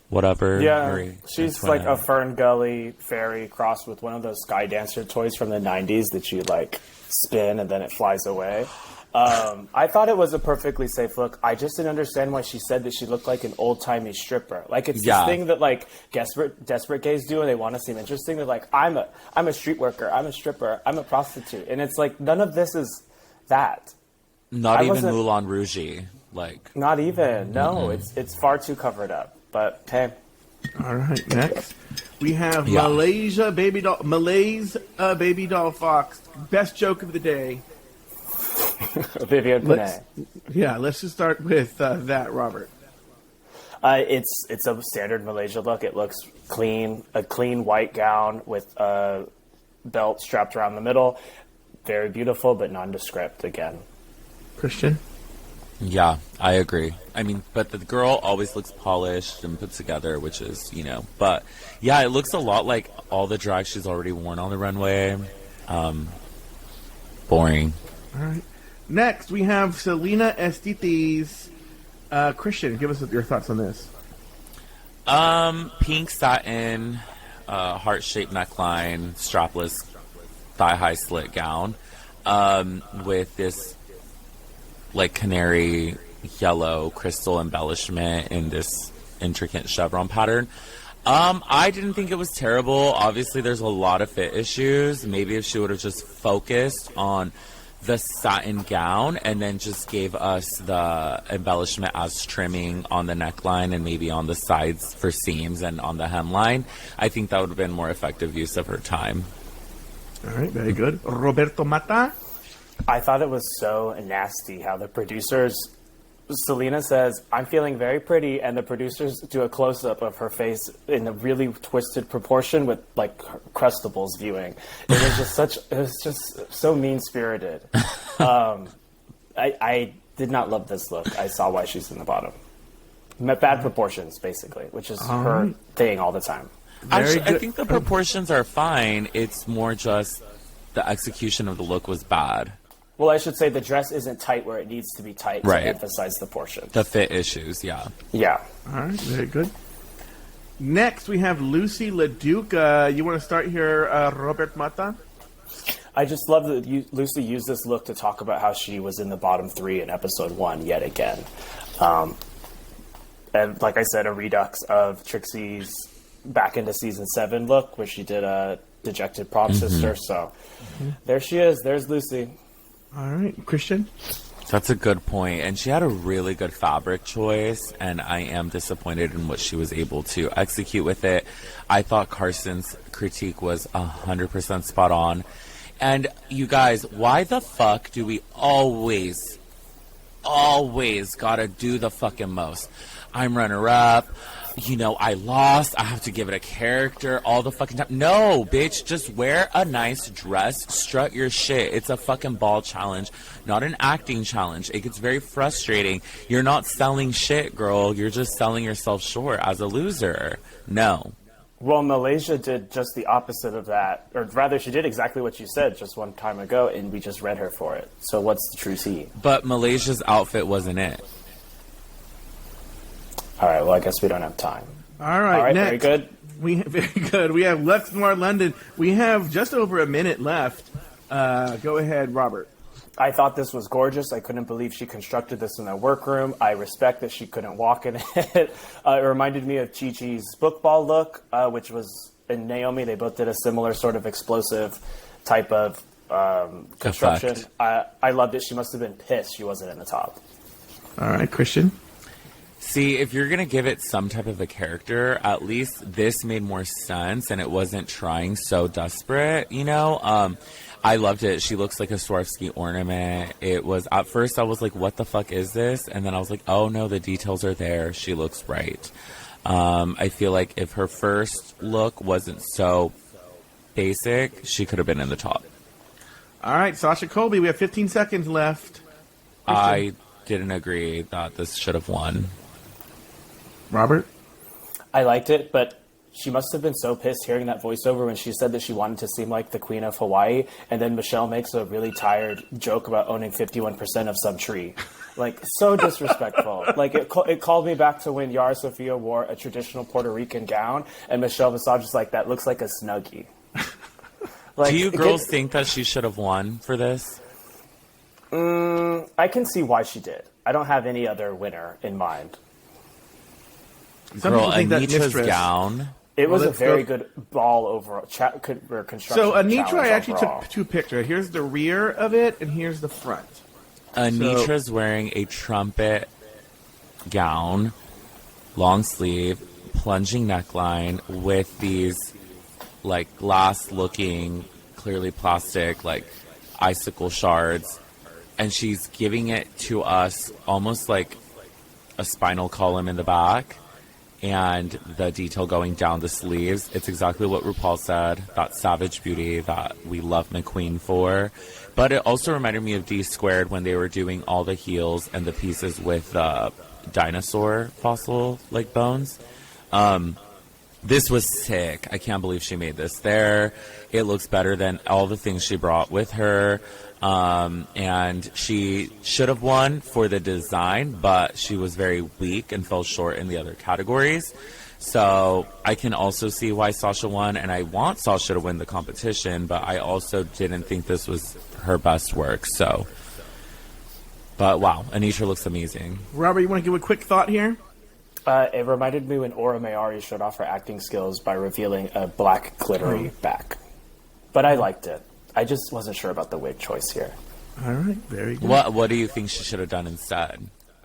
whatever. Yeah, Marie she's Antoinette. like a Fern Gully fairy crossed with one of those Sky Dancer toys from the 90s that you, like, spin and then it flies away. I thought it was a perfectly safe look. I just didn't understand why she said that she looked like an old-timey stripper. Like, it's this thing that, like, desperate gays do and they want to seem interesting. They're like, I'm a street worker, I'm a stripper, I'm a prostitute. And it's like, none of this is that. Not I even wasn't- Moulin Rouge. Like, Not even. No, it's far too covered up. But, hey. All right, next we have Yeah. Malays Baby Doll Fox. Best joke of the day. Vivian Panay. Let's just start with that, Robert. It's a standard Malaysia look. It looks clean, a clean white gown with a belt strapped around the middle. Very beautiful, but nondescript again. Christian. yeah, I agree. I mean, but the girl always looks polished and put together, which is, but yeah, it looks a lot like all the drag she's already worn on the runway. Boring. All right. Next, we have Selena Estites. Christian, give us your thoughts on this. Pink satin, heart-shaped neckline, strapless, thigh-high slit gown, with this, like, canary yellow crystal embellishment in this intricate chevron pattern. I didn't think it was terrible. Obviously, there's a lot of fit issues. Maybe if she would have just focused on the satin gown and then just gave us the embellishment as trimming on the neckline and maybe on the sides for seams and on the hemline, I think that would have been more effective use of her time. All right, very good. Roberto Mata? I thought it was so nasty how the producers, Selena says, "I'm feeling very pretty," and the producers do a close-up of her face in a really twisted proportion with like Crustables viewing. It was just so mean-spirited. I did not love this look. I saw why she's in the bottom. Bad proportions, basically, which is her thing all the time. Actually, I think the proportions are fine. It's more just the execution of the look was bad. Well, I should say the dress isn't tight where it needs to be tight Right. to emphasize the portion. The fit issues, yeah. Yeah. All right, very good. Next, we have Lucy LaDuca. You want to start here, Robert Mata? I just love that Lucy used this look to talk about how she was in the bottom 3 in episode 1 yet again. And like I said, a redux of Trixie's back into season 7 look where she did a dejected prom sister. So there she is. There's Lucy. All right, Christian? That's a good point. And she had a really good fabric choice, and I am disappointed in what she was able to execute with it. I thought Carson's critique was 100% spot on. And you guys, why the fuck do we always gotta do the fucking most? I'm runner-up. You know, I lost. I have to give it a character all the fucking time. No, bitch, just wear a nice dress. Strut your shit. It's a fucking ball challenge, not an acting challenge. It gets very frustrating. You're not selling shit, girl. You're just selling yourself short as a loser. No. Well, Malaysia did just the opposite of that. Or rather, she did exactly what you said just one time ago, and we just read her for it. So what's the true tea? But Malaysia's outfit wasn't it. All right, well, I guess we don't have time. All right, next. Very good. Very good. We have Left Noir London. We have just over a minute left. Go ahead, Robert. I thought this was gorgeous. I couldn't believe she constructed this in their workroom. I respect that she couldn't walk in it. It reminded me of Chi-Chi's book ball look, which was in Naomi. They both did a similar sort of explosive type of construction. I loved it. She must have been pissed she wasn't in the top. All right, Christian. See, if you're going to give it some type of a character, at least this made more sense and it wasn't trying so desperate, you know? I loved it. She looks like a Swarovski ornament. It was, at first I was like, what the fuck is this? And then I was like, oh no, the details are there. She looks right. I feel like if her first look wasn't so basic, she could have been in the top. All right, Sasha Colby, we have 15 seconds left. Christian. I didn't agree that this should have won. Robert? I liked it, but she must have been so pissed hearing that voiceover when she said that she wanted to seem like the Queen of Hawaii, and then Michelle makes a really tired joke about owning 51% of some tree. Like, so disrespectful. Like, it called me back to when Yara Sofia wore a traditional Puerto Rican gown, and Michelle Visage is like, that looks like a Snuggie. Like, do you girls think that she should have won for this? I can see why she did. I don't have any other winner in mind. Some Girl, people think that Anitra's Mistress. Gown. It was a very good ball overall. Construction. So Anitra, I actually overall. took two pictures. Here's the rear of it, and here's the front. Anitra's wearing a trumpet gown, long sleeve, plunging neckline with these like glass-looking, clearly plastic, like icicle shards, and she's giving it to us almost like a spinal column in the back. And the detail going down the sleeves. It's exactly what RuPaul said, that savage beauty that we love McQueen for. But it also reminded me of D Squared when they were doing all the heels and the pieces with dinosaur fossil like bones. This was sick. I can't believe she made this there. It looks better than all the things she brought with her. And she should have won for the design, but she was very weak and fell short in the other categories. So I can also see why Sasha won, and I want Sasha to win the competition, but I also didn't think this was her best work. So But wow, Anitra looks amazing. Robert, you want to give a quick thought here? It reminded me when Aura Mayari showed off her acting skills by revealing a black glittery back. But I liked it. I just wasn't sure about the wig choice here. All right, very good. What do you think she should have done instead?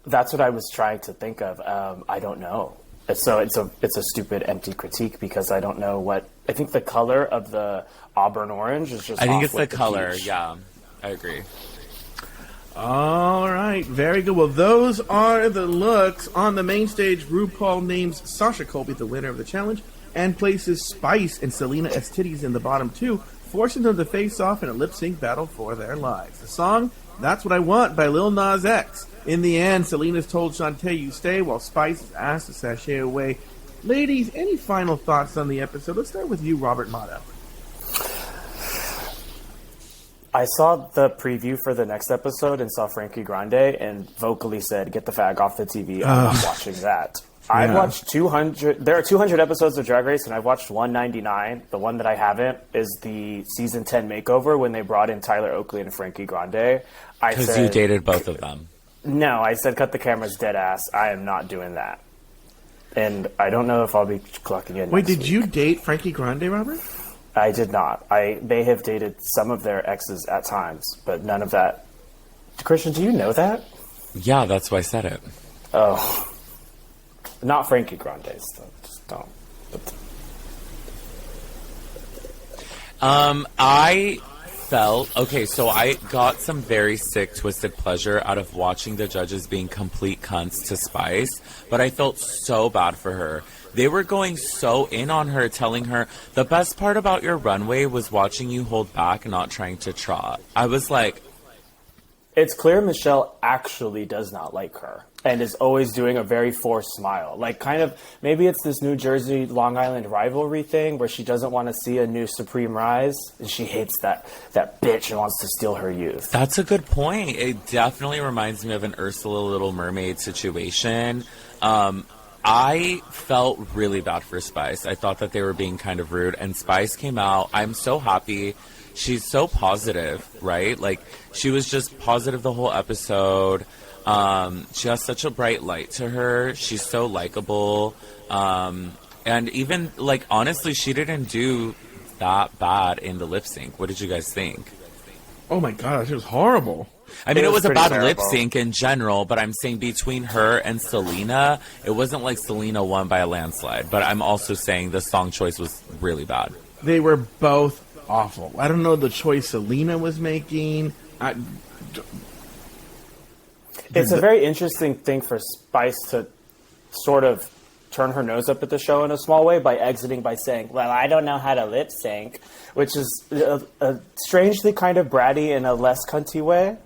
That's what I was trying to think of. I don't know. So it's a stupid, empty critique because I don't know what. I think the color of the auburn orange is just. I think off it's the with color. peach. Yeah, I agree. All right, very good. Well, those are the looks. On the main stage, RuPaul names Sasha Colby the winner of the challenge and places Spice and Selena Estides in the bottom two, forcing them to face off in a lip-sync battle for their lives. The song, That's What I Want by Lil Nas X. In the end, Selena's told Shantae you stay, while Spice is asked to sashay away. Ladies, any final thoughts on the episode? Let's start with you, Robert Mata. I saw the preview for the next episode and saw Frankie Grande and vocally said, "Get the fag off the TV." I'm not watching that. I've watched 200. There are 200 episodes of Drag Race, and I've watched 199. The one that I haven't is the season 10 makeover when they brought in Tyler Oakley and Frankie Grande. Because you dated both of them. No, I said cut the cameras, dead ass. I am not doing that, and I don't know if I'll be clocking in. Wait, next did week. you date Frankie Grande, Robert? I did not. They have dated some of their exes at times, but none of that. Christian, do you know that? Yeah, that's why I said it. Oh. Not Frankie Grande. Just don't. I felt... Okay, so I got some very sick, twisted pleasure out of watching the judges being complete cunts to Spice, but I felt so bad for her. They were going so in on her, telling her, the best part about your runway was watching you hold back and not trying to trot. I was like... It's clear Michelle actually does not like her and is always doing a very forced smile. Like, kind of, maybe it's this New Jersey Long Island rivalry thing where she doesn't want to see a new Supreme rise and she hates that bitch and wants to steal her youth. That's a good point. It definitely reminds me of an Ursula Little Mermaid situation. I felt really bad for Spice. I thought that they were being kind of rude, and Spice came out. I'm so happy. She's so positive, right? Like, she was just positive the whole episode. She has such a bright light to her. She's so likable. And even, like, honestly, she didn't do that bad in the lip sync. What did you guys think? Oh my gosh, it was horrible. I mean, it was a pretty bad terrible. lip sync in general, but I'm saying between her and Selena, it wasn't like Selena won by a landslide. But I'm also saying the song choice was really bad. They were both awful. I don't know the choice Selena was making. It's a very interesting thing for Spice to sort of turn her nose up at the show in a small way by exiting by saying, "Well, I don't know how to lip sync," which is a strangely kind of bratty in a less cunty way.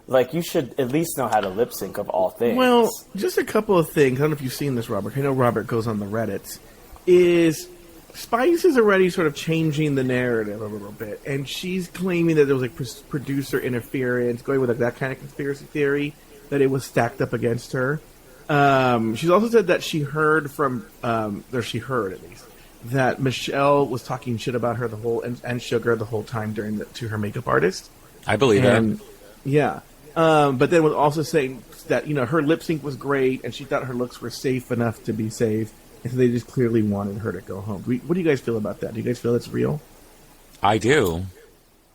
Like, you should at least know how to lip sync of all things. Well, just a couple of things. I don't know if you've seen this, Robert. I know Robert goes on the Reddits. Is Spice is already sort of changing the narrative a little bit, and she's claiming that there was like producer interference, going with like that kind of conspiracy theory, that it was stacked up against her. She's also said that she heard from, or she heard at least, that Michelle was talking shit about her the whole and Sugar the whole time to her makeup artist. I believe it. Yeah. But then was also saying that, her lip sync was great and she thought her looks were safe enough to be safe. And so they just clearly wanted her to go home. What do you guys feel about that? Do you guys feel it's real? I do.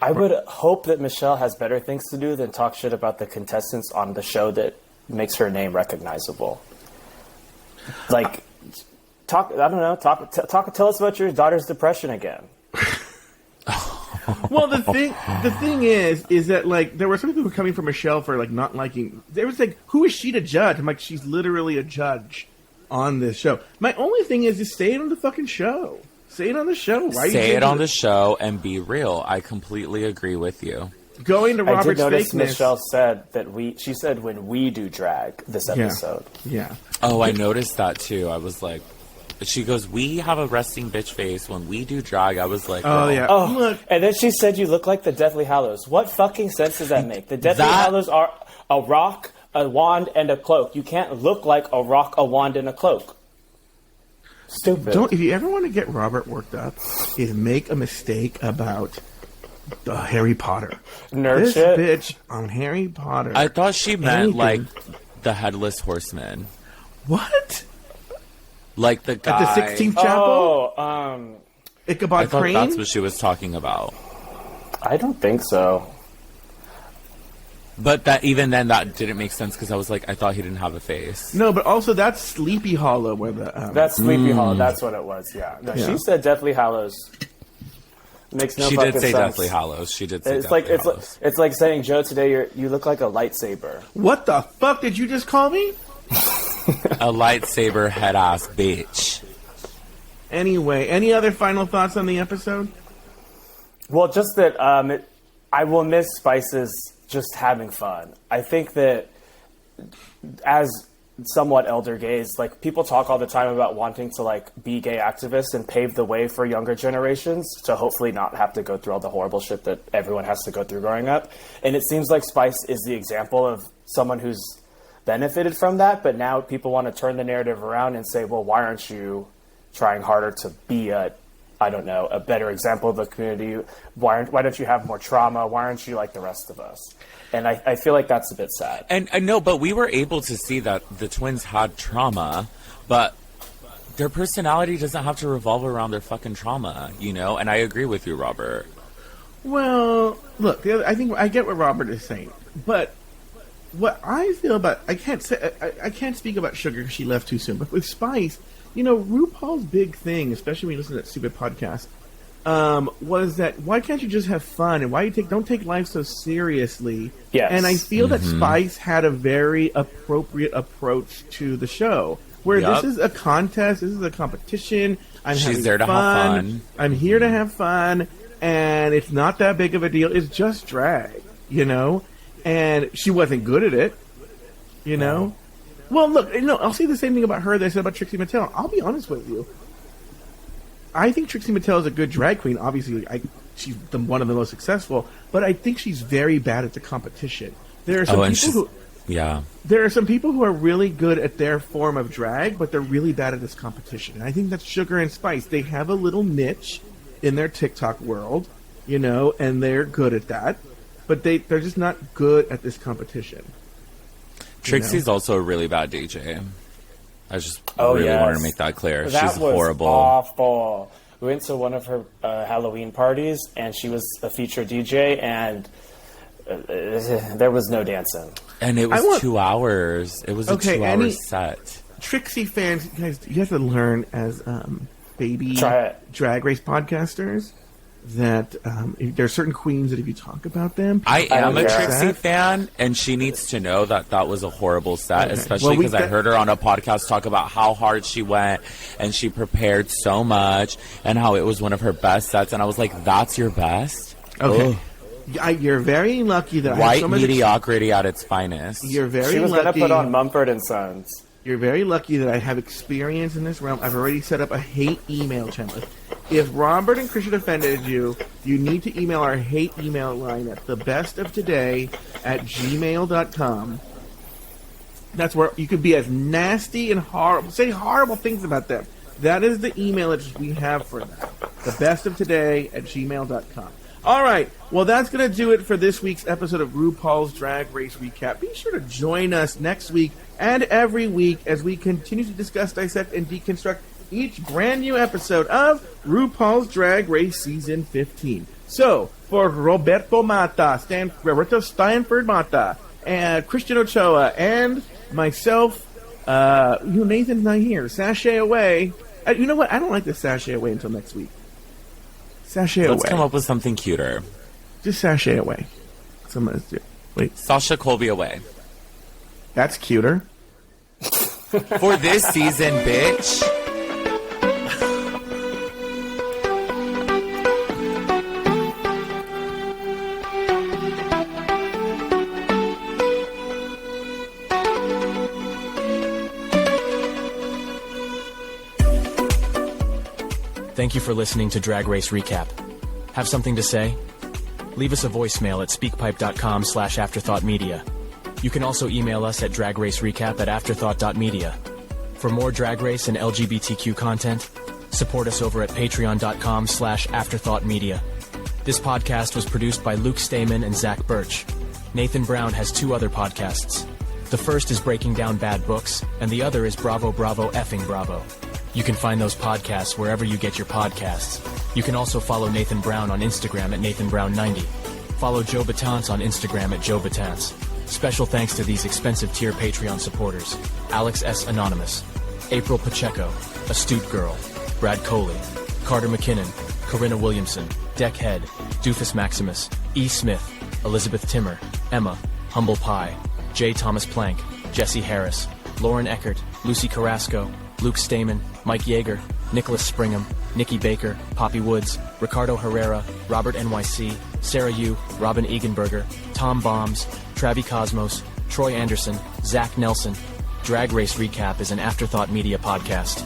I would hope that Michelle has better things to do than talk shit about the contestants on the show that makes her name recognizable. Like, tell us about your daughter's depression again. Well, the thing is that, like, there were some people coming for Michelle for, like, not liking... They was like, who is she to judge? I'm like, she's literally a judge on this show. My only thing is just say it on the fucking show. Say it on the show. Why Say it on the show and be real. I completely agree with you. Going to Robert's I did notice fakeness. Michelle said that she said when we do drag this episode. Yeah. Oh, I noticed that too. I was like, she goes, we have a resting bitch face when we do drag. I was like, Oh, girl. yeah. Oh, Look. and then she said you look like the Deathly Hallows. What fucking sense does that make? The Deathly Hallows are a rock, a wand, and a cloak. You can't look like a rock, a wand, and a cloak. Stupid. If you ever want to get Robert worked up, is make a mistake about Harry Potter. Nerd This shit. bitch on Harry Potter. I thought she meant, Anything. like, the Headless Horseman. What? Like the guy... At the 16th Chapel? Oh, Ichabod I thought Crane? that's what she was talking about. I don't think so. But that even then, that didn't make sense because I was like, I thought he didn't have a face. No, but also that's Sleepy Hollow where the... That's Sleepy Hollow. That's what it was, yeah. No, Yeah. she said Deathly Hallows. Makes no She fucking did say sense. Deathly Hallows. She did say It's Deathly like Hallows. it's like saying, Joe, today you look like a lightsaber. What the fuck did you just call me? A lightsaber head-ass bitch. Anyway, any other final thoughts on the episode? Well, just that I will miss Spice's just having fun. I think that as somewhat elder gays, like, people talk all the time about wanting to, like, be gay activists and pave the way for younger generations to hopefully not have to go through all the horrible shit that everyone has to go through growing up. And it seems like Spice is the example of someone who's benefited from that, but now people want to turn the narrative around and say, well, why aren't you trying harder to be a better example of the community? Why don't you have more trauma? Why aren't you like the rest of us? And I feel like that's a bit sad. And I know, but we were able to see that the twins had trauma, but their personality doesn't have to revolve around their fucking trauma, you know? And I agree with you, Robert. Well, look, I think I get what Robert is saying, but what I feel about I can't speak about Sugar because she left too soon. But with Spice, you know, RuPaul's big thing, especially when you listen to that stupid podcast, was that why can't you just have fun and why don't take life so seriously? Yes. And I feel that Spice had a very appropriate approach to the show, where Yup. this is a contest, this is a competition. She's having there to have fun. I'm here to have fun, and it's not that big of a deal. It's just drag, you know? And she wasn't good at it, you know? Well, look, I'll say the same thing about her that I said about Trixie Mattel. I'll be honest with you. I think Trixie Mattel is a good drag queen. Obviously, she's one of the most successful, but I think she's very bad at the competition. There are some people who are really good at their form of drag, but they're really bad at this competition. And I think that's Sugar and Spice. They have a little niche in their TikTok world, you know, and they're good at that. But they're just not good at this competition. Trixie's also a really bad DJ. I just wanted to make that clear. That She's was horrible. Awful. We went to one of her Halloween parties, and she was a featured DJ, and there was no dancing. And it was 2 hours. It was a 2-hour set. Trixie fans, guys, you have to learn as baby drag race podcasters that there are certain queens that if you talk about them... I am a Trixie fan, and she needs to know that was a horrible set, especially because I heard her on a podcast talk about how hard she went, and she prepared so much, and how it was one of her best sets, and I was like, that's your best? Okay. You're very lucky that I White have so much mediocrity at its finest. You're very She was lucky. going to put on Mumford and Sons. You're very lucky that I have experience in this realm. I've already set up a hate email channel. If Robert and Christian offended you, you need to email our hate email line at thebestoftoday@gmail.com. That's where you could be as nasty and horrible, say horrible things about them. That is the email address we have for them. Thebestoftoday@gmail.com. All right. Well, that's going to do it for this week's episode of RuPaul's Drag Race Recap. Be sure to join us next week and every week as we continue to discuss, dissect, and deconstruct each brand new episode of RuPaul's Drag Race Season 15. So, for Roberto Stanford Mata, and Christian Ochoa, and myself, Nathan's not here, sashay away. You know what? I don't like to sashay away until next week. Sashay away. Let's come up with something cuter. Just sashay away. Let's do. Wait. Sasha Colby away. That's cuter. For this season, bitch. Thank you for listening to Drag Race Recap. Have something to say? Leave us a voicemail at speakpipe.com/afterthoughtmedia. You can also email us at dragracerecap@afterthought.media. For more Drag Race and LGBTQ content, support us over at patreon.com/afterthoughtmedia. This podcast was produced by Luke Stamen and Zach Birch. Nathan Brown has 2 other podcasts. The first is Breaking Down Bad Books, and the other is Bravo Bravo Effing Bravo. You can find those podcasts wherever you get your podcasts. You can also follow Nathan Brown on Instagram at NathanBrown90. Follow Joe Betance on Instagram at Joe Betance. Special thanks to these expensive tier Patreon supporters: Alex S. Anonymous, April Pacheco, Astute Girl, Brad Coley, Carter McKinnon, Corinna Williamson, Deck Head, Doofus Maximus, E. Smith, Elizabeth Timmer, Emma, Humble Pie, J. Thomas Plank, Jesse Harris, Lauren Eckert, Lucy Carrasco, Luke Stamen, Mike Yeager, Nicholas Springham, Nikki Baker, Poppy Woods, Ricardo Herrera, Robert NYC, Sarah Yu, Robin Eganberger, Tom Bombs, Travi Cosmos, Troy Anderson, Zach Nelson. Drag Race Recap is an Afterthought Media podcast.